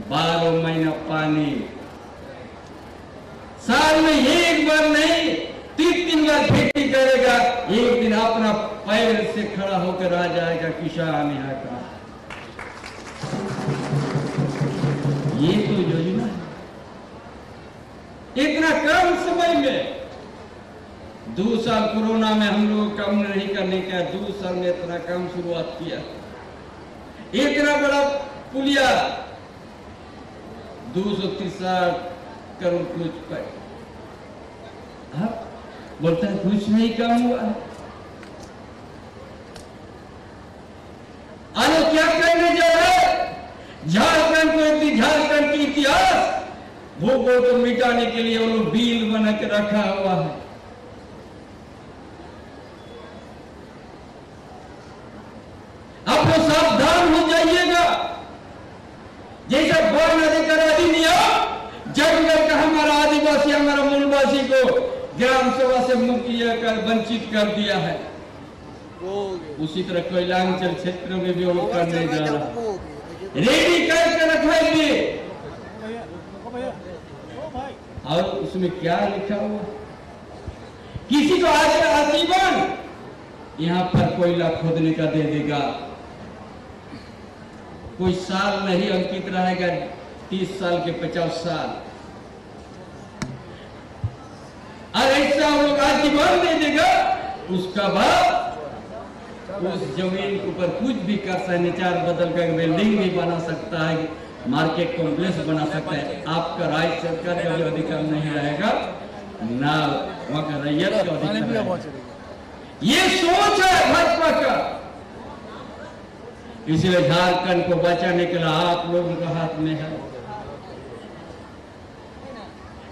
12 महीना पानी, साल में एक बार नहीं 3 बार खेती करेगा। एक दिन अपना पैर से खड़ा होकर आ जाएगा किसान यहाँ का। ये तो योजना है। इतना कम समय में 2 साल कोरोना में हम लोग कम नहीं करने का, 2 साल में इतना कम शुरुआत किया। इतना बड़ा पुलिया 263 करोड़ कुछ पर, बोलता है कुछ नहीं कम हुआ। अरे क्या करने जा रहा है? झारखंड को, झारखंड की इतिहास भूगोल को मिटाने के लिए वो लोग बिल बना के रखा हुआ है। आप लोग सावधान हो जाइएगा। जैसा वन अधिकार अधिनियम जंगल का हमारा आदिवासी, हमारा मूलवासी को ग्राम सभा से मुक्तिया कर वंचित कर दिया है, उसी तरह कोयलांचल क्षेत्र में भी वो करने जा रहा है। रेडी करके रखेंगे। और उसमें क्या लिखा हुआ? किसी को आजीवन यहां पर कोयला खोदने का दे देगा। कोई साल नहीं अंकित रहेगा, 30 साल के 50 साल। और ऐसा हम लोग आजीवन दे देगा, उसका बाद उस जमीन के ऊपर कुछ भी कर सकता है, निचार बदल कर बिल्डिंग भी बना सकता है, मार्केट कॉम्प्लेक्स बना सकता है। आपका राज्य सरकार का जो अधिकार नहीं रहेगा, ना वहां का रैयत का अधिकार। ये सोच है भाजपा का। इसलिए झारखंड को बचाने के लिए आप लोगों के हाथ में है।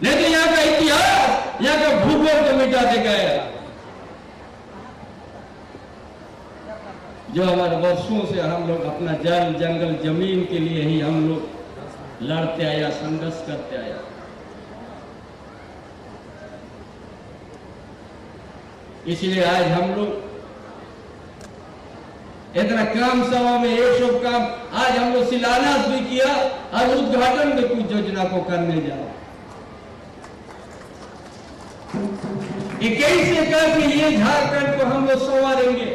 नहीं तो यहाँ का इतिहास, यहाँ का भूगोल को मिटा देगा। जो हमारे वर्षों से हम लोग अपना जल जंगल जमीन के लिए ही हम लोग लड़ते आया, संघर्ष करते आया। इसलिए आज हम लोग इतना कम समय में 100 काम, आज हम लोग शिलान्यास भी किया और उद्घाटन में कुछ योजना को करने जा रहे। कैसे करके ये झारखंड को हम लोग संवारेंगे,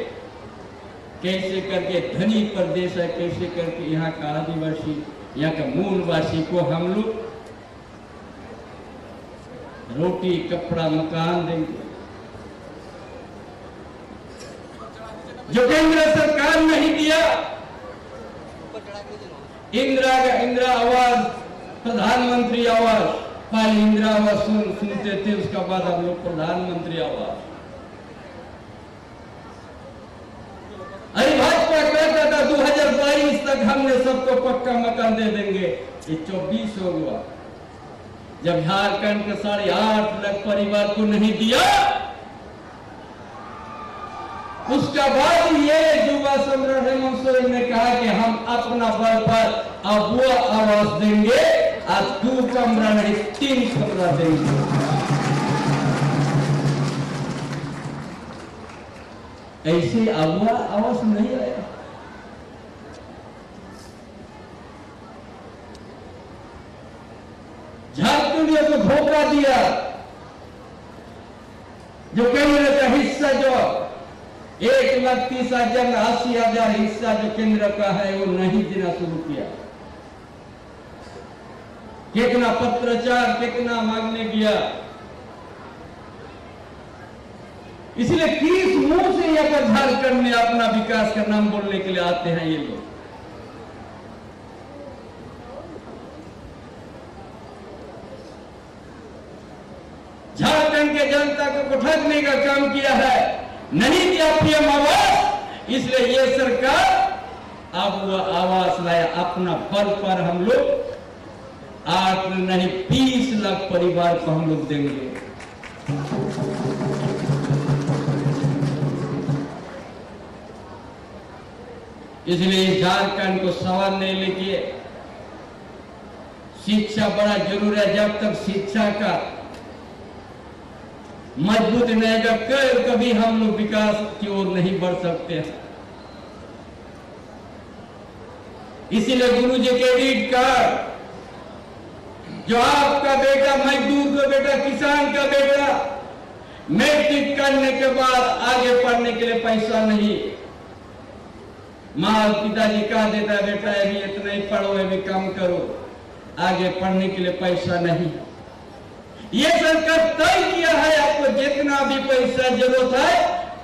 कैसे करके धनी प्रदेश है, कैसे करके यहाँ का आदिवासी, यहाँ का मूलवासी को हम लोग रोटी कपड़ा मकान देंगे। जो केंद्र सरकार नहीं दिया, इंदिरा आवास, प्रधानमंत्री आवास, पहले इंदिरा आवास सुनते थे, उसका बाद हम लोग प्रधानमंत्री आवास। अरे भाजपा कहता था 2022 तक हमने सबको पक्का मकान दे देंगे, ये 24 हो गया। जब झारखंड के 8.5 लाख परिवार को नहीं दिया, उसका बाद ये युवा सम्राट हेमंत सोरेन ने कहा कि हम अपना बल पर अब वो आवास देंगे, आज 2 कमरा नहीं 3 कमरा देंगे। ऐसे आवास नहीं आया। झारखंड को धोखा दिया। जो केंद्र का हिस्सा, जो 1,30,000 80,000 हिस्सा जो केंद्र का है, वो नहीं देना शुरू किया। कितना पत्राचार, कितना मांगने गया। इसलिए किस मुंह से यहाँ पर झारखंड में अपना विकास का नाम बोलने के लिए आते हैं ये लोग? झारखंड के जनता को ठगने का काम किया है, नहीं दिया पीएम आवास, इसलिए ये सरकार अब वह आवास लाया। अपना बल पर हम लोग 8 नहीं 20 लाख परिवार को हम लोग देंगे। इसलिए झारखंड को संवारने लिए शिक्षा बड़ा जरूरी है। जब तक शिक्षा का मजबूत नहीं होगा, कभी हम लोग विकास की ओर नहीं बढ़ सकते। इसीलिए गुरुजी क्रेडिट कार्ड, जो आपका बेटा मजदूर का बेटा, किसान का बेटा मैट्रिक करने के बाद आगे पढ़ने के लिए पैसा नहीं, माँ पिताजी कहा देता बेटा अभी इतना ही पढ़ो, अभी कम करो, आगे पढ़ने के लिए पैसा नहीं। ये सरकार तय किया है आपको जितना भी पैसा जरूरत है,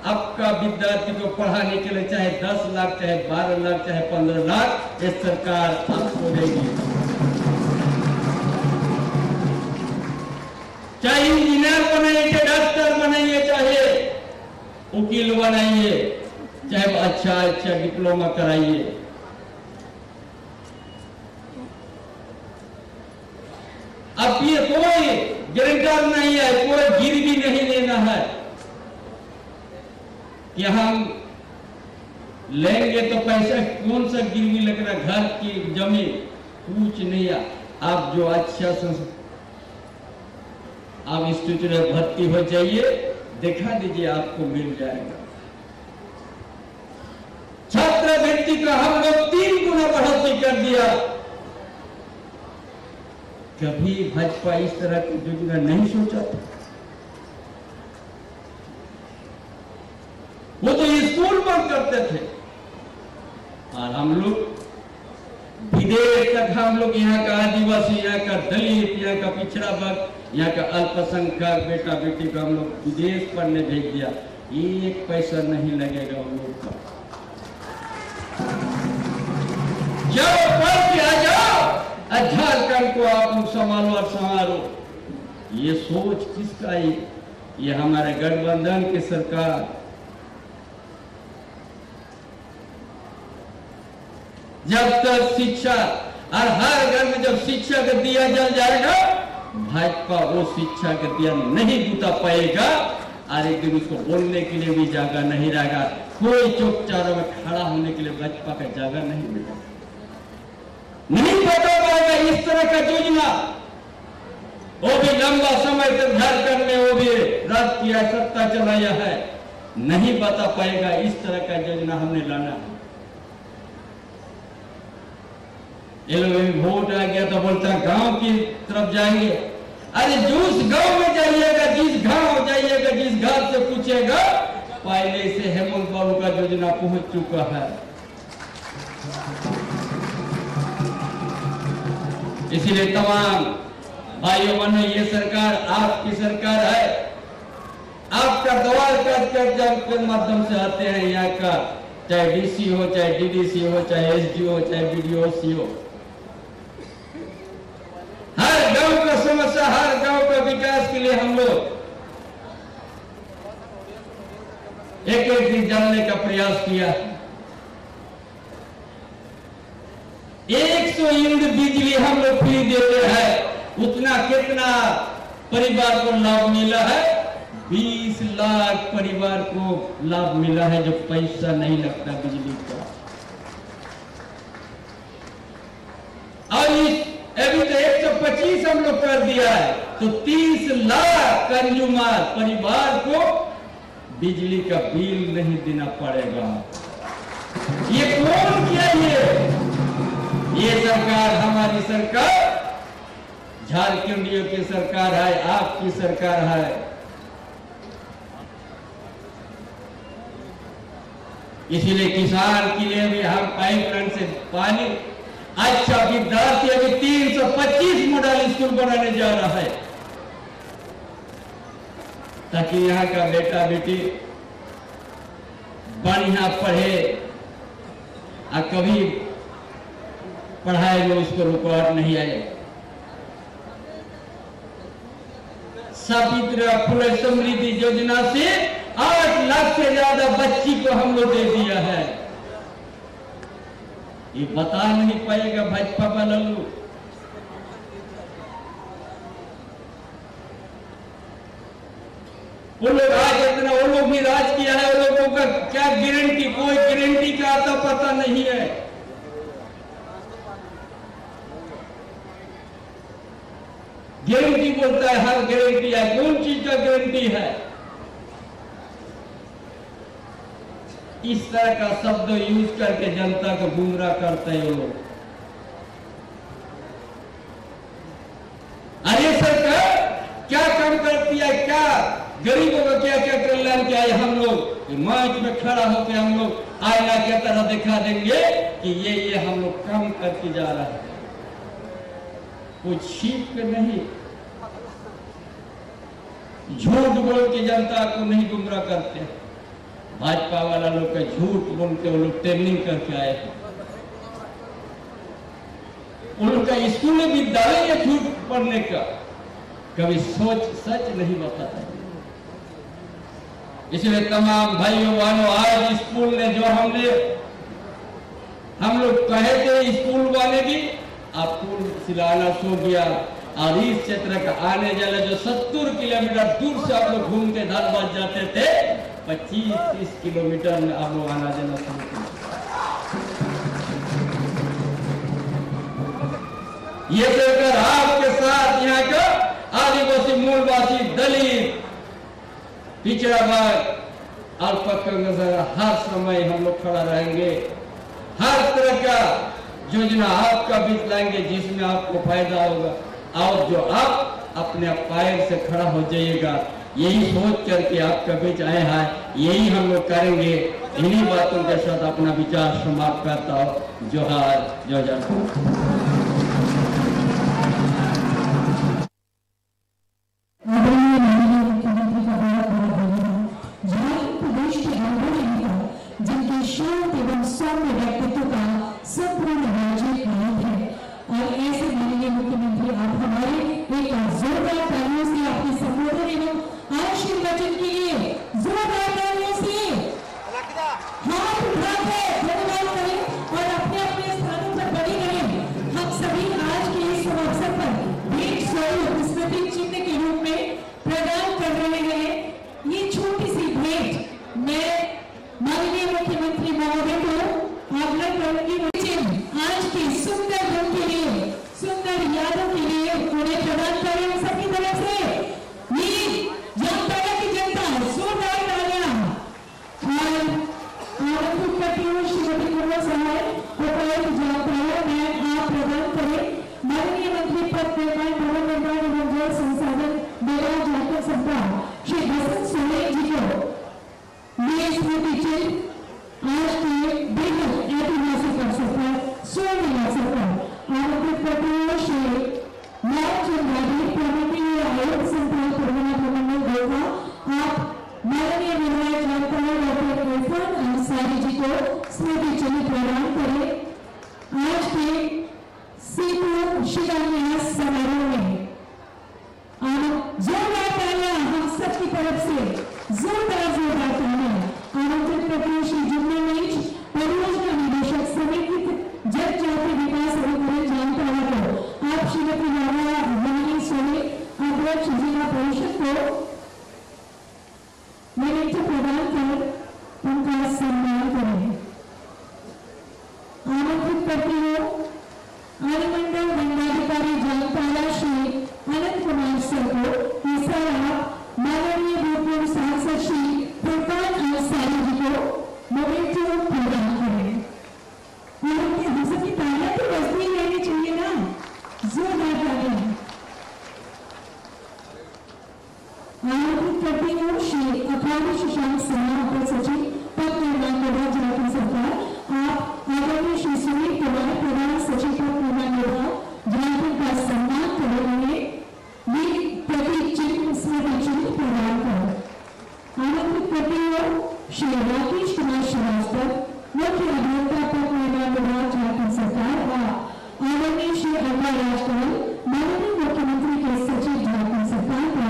आपका विद्यार्थी को पढ़ाने के लिए चाहे 10 लाख, चाहे 12 लाख, चाहे 15 लाख, ये सरकार आपको देगी। चाहे इंजीनियर बनाइए, चाहे डॉक्टर बनाइए, चाहे वकील बनाइए, चाहे अच्छा डिप्लोमा कराइए। अब ये कोई गारंटर नहीं है, कोई गिरवी नहीं लेना है कि हम लेंगे तो पैसा कौन सा गिरवी लगना, घर की जमीन कुछ नहीं है। आप जो अच्छा आप इंस्टीट्यूट में भर्ती हो जाइए, दिखा दीजिए, आपको मिल जाएगा। छात्रवृत्ति का हम लोग 3 गुना बढ़ोतरी कर दिया। कभी भाजपा इस तरह की योजना नहीं सोचा था। वो तो स्कूल बंद करते थे और हम लोग विदेश तक, हम लोग यहाँ का आदिवासी, यहाँ का दलित, यहाँ का पिछड़ा वर्ग, यहाँ का अल्पसंख्यक बेटा बेटी को हम लोग विदेश पढ़ने भेज दिया। 1 पैसा नहीं लगेगा उन लोग का। जाओ पढ़ के आ जाओ, झारखंड को आप लोग संभालो और संभालो। ये सोच किसका है? ये हमारे गठबंधन की सरकार। जब तक शिक्षा और हर घर में जब शिक्षा का दिया जल जाएगा, भाजपा वो शिक्षा का दिया नहीं बुता पाएगा और एक दिन उसको बोलने के लिए भी जगह नहीं रहेगा। कोई चौक-चौराहे में खड़ा होने के लिए भाजपा का जगह नहीं मिलेगा। नहीं बता पाएगा इस तरह का योजना, वो भी लंबा समय तक झारखंड में वो भी राष्ट्रीय सत्ता चलाया है, नहीं बता पाएगा इस तरह का योजना हमने लाना है। ये लोग वोट आ गया तो बोलता गांव की तरफ जाएंगे। अरे जिस गांव में जाइएगा, जिस गांव जाइएगा, जिस घर से पूछेगा, पहले से हेमंत बाबू का योजना पहुंच चुका है। इसीलिए तमाम भाइयों बहनों, ये सरकार आपकी सरकार है। आपका दवार के माध्यम से आते हैं यहाँ का, चाहे डीसी हो, चाहे डीडीसी हो, चाहे एसडीओ हो, चाहे बीडीओ सीओ, हर गांव का समस्या, हर गांव का विकास के लिए हम लोग एक दिन जानने का प्रयास किया। 100 यूनिट बिजली हम लोग फ्री देते हैं। उतना कितना परिवार को लाभ मिला है? 20 लाख परिवार को लाभ मिला है, जो पैसा नहीं लगता बिजली का। और अभी तो 125 हम लोग कर दिया है, तो 30 लाख कंज्यूमर परिवार को बिजली का बिल नहीं देना पड़ेगा। ये कौन किया? ये सरकार, हमारी सरकार, झारखंडियों की सरकार है, आपकी सरकार है। इसीलिए किसान के लिए भी हम पाइपलाइन से पानी, अच्छा विद्यार्थी अभी 325 मॉडल स्कूल बनाने जा रहा है, ताकि यहाँ का बेटा बेटी बढ़िया पढ़े और कभी पढ़ाई में उसको रुकावट नहीं आए। सावित्री फुले समृद्धि योजना से 8 लाख से ज्यादा बच्ची को हम लोग दे दिया है। ये बता नहीं पाएगा भाजपा वाला लोग। वो लोग आज इतना, वो लोग भी राज किया है, वो लोगों का क्या गारंटी, कोई गारंटी का आता पता नहीं है। गारंटी बोलता है, हर गारंटी है, कौन चीज का गारंटी है? इस तरह का शब्द यूज करके जनता को गुमराह करते हैं लोग। अरे सरकार क्या काम करती है, क्या गरीबों का क्या क्या कल्याण किया है? हम लोग मंच में खड़ा होकर हम लोग आईना की तरह दिखा देंगे कि ये हम लोग काम करके जा रहा है, कुछ सीख के नहीं। झूठ बोल के जनता को नहीं गुमराह करते। भाजपा वाला लोग का झूठ बोल के वो लोग ट्रेनिंग करके आए थे। उनका स्कूल विद्यालय है झूठ पढ़ने का, कभी सोच सच नहीं बताता। इसलिए तमाम भाइयों बहनों, आज स्कूल ने जो हम लोग कहे थे स्कूल वाले भी, अब पुल शिलान्यास हो गया और इस क्षेत्र का आने जाने जो 70 किलोमीटर दूर से आप लोग घूम के धनबाद जाते थे, 25-30 किलोमीटर में आप लोग आना जाना शुरू किया। ये सरकार आपके साथ यहाँ का आदिवासी, मूलवासी, दलित, पिछड़ा वर्ग, अल्पसंख्यक हर समय हम लोग खड़ा रहेंगे। हर तरह का योजना आपका बीच लाएंगे जिसमें आपको फायदा होगा, और जो आप अपने पैर से खड़ा हो जाइएगा, यही सोच करके आपका बीच आए हैं, यही हम लोग करेंगे। इन्हीं बातों के साथ अपना विचार समाप्त करता हूँ। जोहार, जय जय। जिनके शांत एवं सौम्य व्यक्तित्व का संपूर्ण राज्य कायम है, और ऐसे माननीय मुख्यमंत्री आप हमारे एक जोरदार तालियों से आपके संबोधन एवं आशीर्वचन के लिए जोरदार तालियों से हाथ उठाकर धन्यवाद करें और अपने अपने स्थानों पर बने रहें। हम सभी आज के इस अवसर पर भेंट स्वरूप स्मृति चिन्ह के रूप में प्रदान कर रहे हैं। ये छोटी सी भेंट मैं माननीय मुख्यमंत्री महोदय को आग्रह करूंगी, आज के सुंदर दिन के लिए, सुंदर यादों के लिए उन्हें प्रदान करें सबकी तरफ से। ये जामताड़ा की जनता जोरदार तालियां। और आनंद करती हूँ श्रीमती कुमार साहब उपायुक्त जामताड़ा में आप प्रदान करें माननीय मंत्री पद निर्माण, भवन निर्माण एवं जल संसाधन विभाग झारखंड सरकार श्री बसंत सोरेन जी को ये स्मृति चिन्ह आज के बेहद ऐतिहासिक अवसर पर, स्वर्णिम अवसर पर आमंत्रित करते हुए श्री लालचंद प्रमुखीय आयोग संचालक परगना प्रमंडल गोवा, आप माननीय विधायक जामताड़ा डॉक्टर इरफान अंसारी जी को स्मृति चिन्ह प्रदान करें। आज के सेतु शिलान्यास समारोह में जोरदार तालियां हम सबकी तरफ से, जोरदार तालियां आमंत्रित करते हुए श्री जुम्मन नीच परियोजना निदेशक समेकित जनजाति विकास अधिकारी जामताड़ा को आप श्रीमती रानी सोनी अध्यक्ष जिला परिषद को मेमेंटो प्रदान कर उनका सम्मान करें। आमंत्रित करती हूँ अनुमंडल दंडाधिकारी जामताड़ा श्री अनंत कुमार सर को इस माननीय भूतपूर्व सांसद श्री इरफान अंसारी जी को मोमेंटो प्रदान करें। और हम सबकी तालियां तो बजती रहनी चाहिए ना, जोरदार तालियां। आमंत्रित करती हूँ श्री अखाड़ी शशांक सिन्हा अपर सचिव पद निर्माण विभाग झारखंड सरकार, आप आदरणीय श्री सुनील कुमार प्रधान सचिव पद निर्माण विभाग झारखंड का सम्मान करेंगे। ये प्रतीक चिन्ह स्मृति चिन्ह प्रदान करें। आमंत्रित करते हुए श्री राकेश कुमार श्रीवास्तव मुख्य अभियंता पद निर्माण विभाग झारखंड सरकार, और आदरणीय श्री अल्वा राजकमल माननीय मुख्यमंत्री के सचिव झारखंड सरकार का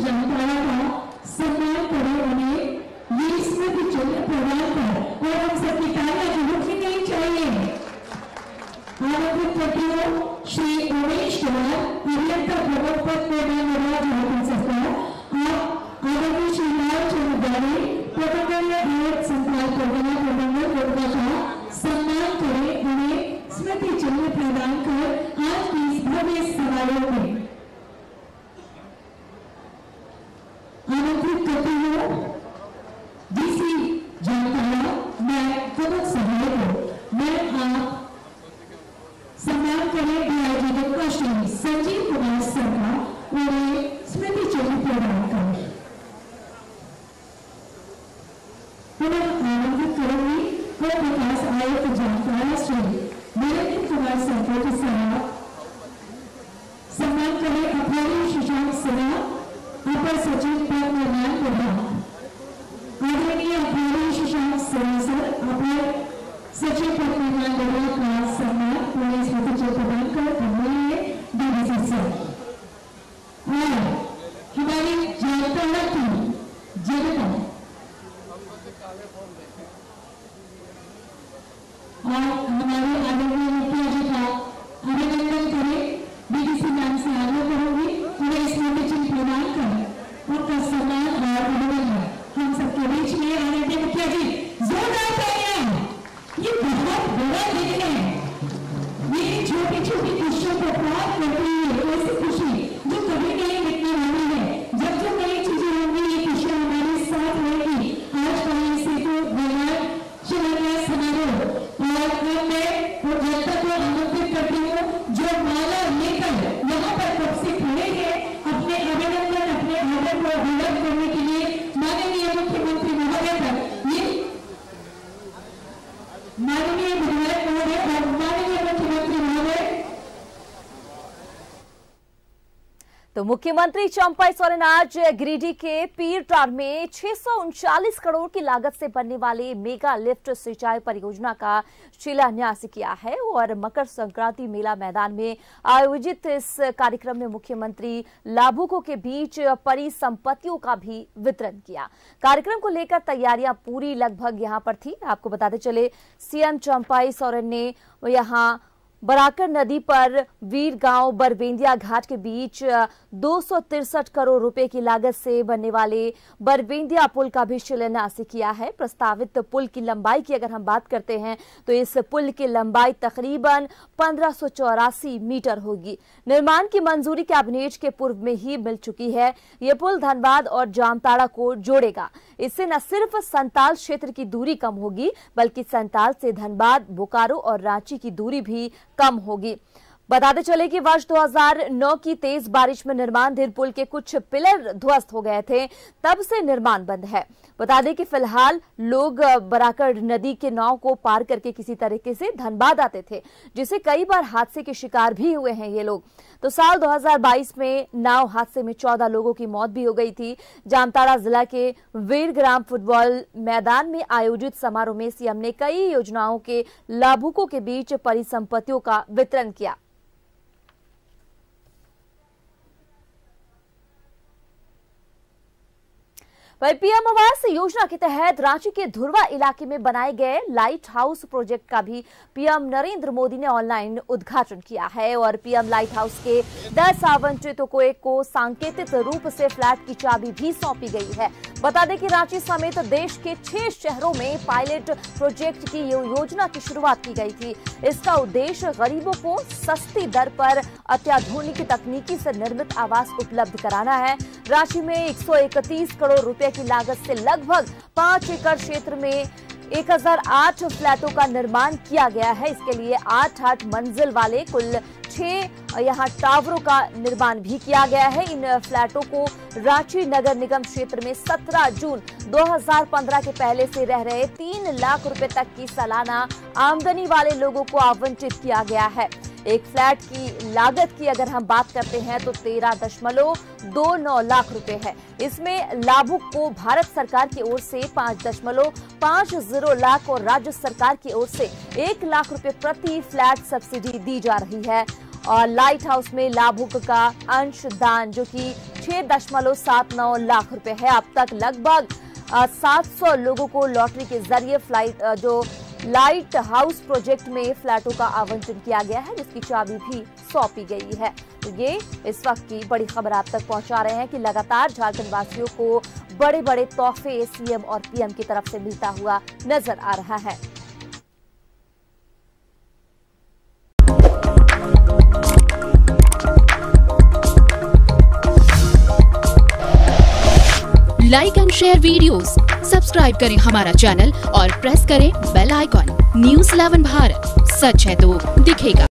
जामताड़ा का सम्मान करें, उन्हें ये स्मृति चिन्ह प्रदान कर और हम सबकी तालियां जो रुकनी नहीं चाहिए। आमंत्रित करती हूँ श्री उमेश कुमार, अभियंता प्रमुख पद में झारखंड सरकार। आप आदरणीय श्री लालचंद गाड़ी, प्रबंधन भारत संचार परगना प्रबंधन वर्ग का सम्मान करें, उन्हें स्मृति चिन्ह प्रदान कर आज की इस भव्य समारोह में आमंत्रित करती हूँ डीसी जामताड़ा, मैं प्रमुख सहायक, मैं आप सम्मान करें डीआईजी डॉक्टर संजीव कुमार शर्मा, उन्हें स्मृति चिन्ह प्रदान करें। पुनः आमंत्रित करेंगे पूर्व विकास आयुक्त जामताड़ा श्री नरेंद्र कुमार संतोष के साथ सम्मान करें अप्रैल शशांक सिन्हा, अपर सचिव पद निर्माण विभाग। आदरणीय अप्रैल शशांक सिन्हा सर, अपर सचिव पद निर्माण विभाग का सम्मान पुलिस स्मृति चिन्ह प्रदान कर अमूल्य डीवीसी सर। और हमारी जामताड़ा की जनता और हमारे आदरणीय मुखिया जी का अभिनंदन करें, डीडीसी मैम से आग्रह करूंगी उन्हें स्मृति चिन्ह प्रदान कर उनका सम्मान और अभिनंदन हम सबके बीच में। आदरणीय मुखिया जी, जोरदार तालियां। ये बहुत बड़ा दिन है, ये छोटी छोटी खुशियों को प्राप्त करती है, ऐसी खुशी जो कभी नहीं मिटने वाली है। जब जो नई चीजें होंगी ये खुशियां हमारे साथ रहेगी। आज का ये सेतु निर्माण शिलान्यास समारोह और मैं जनता को आमंत्रित करती हूँ जो माला लेकर यहाँ पर कब से खड़े हैं, अपने अभिनंदन अपने आदर को अभिव्यक्त करने के लिए माननीय मुख्यमंत्री महोदय तक, ये माननीय विधायक महोदय और माननीय मुख्यमंत्री महोदय। तो मुख्यमंत्री चंपई सोरेन आज गिरिडीह के पीरटार में 639 करोड़ की लागत से बनने वाली मेगा लिफ्ट सिंचाई परियोजना का शिलान्यास किया है और मकर संक्रांति मेला मैदान में आयोजित इस कार्यक्रम में मुख्यमंत्री लाभुकों के बीच परिसंपत्तियों का भी वितरण किया। कार्यक्रम को लेकर तैयारियां पूरी लगभग यहां पर थी। आपको बताते चले सीएम चंपई सोरेन ने यहां बराकर नदी पर वीर गांव बरबेंदिया घाट के बीच 263 करोड़ रुपए की लागत से बनने वाले बरबेंदिया पुल का भी शिलान्यास किया है। प्रस्तावित पुल की लंबाई की अगर हम बात करते हैं तो इस पुल की लंबाई तकरीबन 1584 मीटर होगी। निर्माण की मंजूरी कैबिनेट के पूर्व में ही मिल चुकी है। यह पुल धनबाद और जामताड़ा को जोड़ेगा। इससे न सिर्फ संताल क्षेत्र की दूरी कम होगी बल्कि संताल से धनबाद, बोकारो और रांची की दूरी भी कम होगी। बताते चले कि वर्ष 2009 की तेज बारिश में निर्माणाधीन पुल के कुछ पिलर ध्वस्त हो गए थे, तब से निर्माण बंद है। बता दें कि फिलहाल लोग बराकर नदी के नाव को पार करके किसी तरीके से धनबाद आते थे, जिससे कई बार हादसे के शिकार भी हुए हैं ये लोग। तो साल 2022 में नाव हादसे में 14 लोगों की मौत भी हो गई थी। जामताड़ा जिला के वीरग्राम फुटबॉल मैदान में आयोजित समारोह में सीएम ने कई योजनाओं के लाभुकों के बीच परिसंपत्तियों का वितरण किया। वही पीएम आवास योजना के तहत रांची के धुरवा इलाके में बनाए गए लाइट हाउस प्रोजेक्ट का भी पीएम नरेंद्र मोदी ने ऑनलाइन उद्घाटन किया है और पीएम लाइट हाउस के 10 आवंटितों को सांकेतिक रूप से फ्लैट की चाबी भी सौंपी गई है। बता दें कि रांची समेत देश के 6 शहरों में पायलट प्रोजेक्ट की योजना की शुरुआत की गई थी। इसका उद्देश्य गरीबों को सस्ती दर पर अत्याधुनिक तकनीकी से निर्मित आवास उपलब्ध कराना है। रांची में 131 करोड़ रुपए की लागत से लगभग 5 एकड़ क्षेत्र में 1008 फ्लैटों का निर्माण किया गया है। इसके लिए 8 मंजिल वाले कुल 6 यहाँ टावरों का निर्माण भी किया गया है। इन फ्लैटों को रांची नगर निगम क्षेत्र में 17 जून 2015 के पहले से रह रहे 3 लाख रुपए तक की सालाना आमदनी वाले लोगों को आवंटित किया गया है। एक फ्लैट की लागत की अगर हम बात करते हैं तो 13.29 लाख रुपए है। इसमें लाभुक को भारत सरकार की ओर से 5.50 लाख और राज्य सरकार की ओर से 1 लाख रुपए प्रति फ्लैट सब्सिडी दी जा रही है। और लाइट हाउस में लाभुक का अंशदान जो कि 6.79 लाख रुपए है। अब तक लगभग 700 लोगों को लॉटरी के जरिए जो लाइट हाउस प्रोजेक्ट में फ्लैटों का आवंटन किया गया है, जिसकी चाबी भी सौंपी गई है। तो ये इस वक्त की बड़ी खबर आप तक पहुंचा रहे हैं कि लगातार झारखंड वासियों को बड़े बड़े तोहफे सीएम और पीएम की तरफ से मिलता हुआ नजर आ रहा है। Like and share videos, subscribe करें हमारा चैनल और प्रेस करें बेल आइकॉन। न्यूज़ 11 भारत, सच है तो दिखेगा।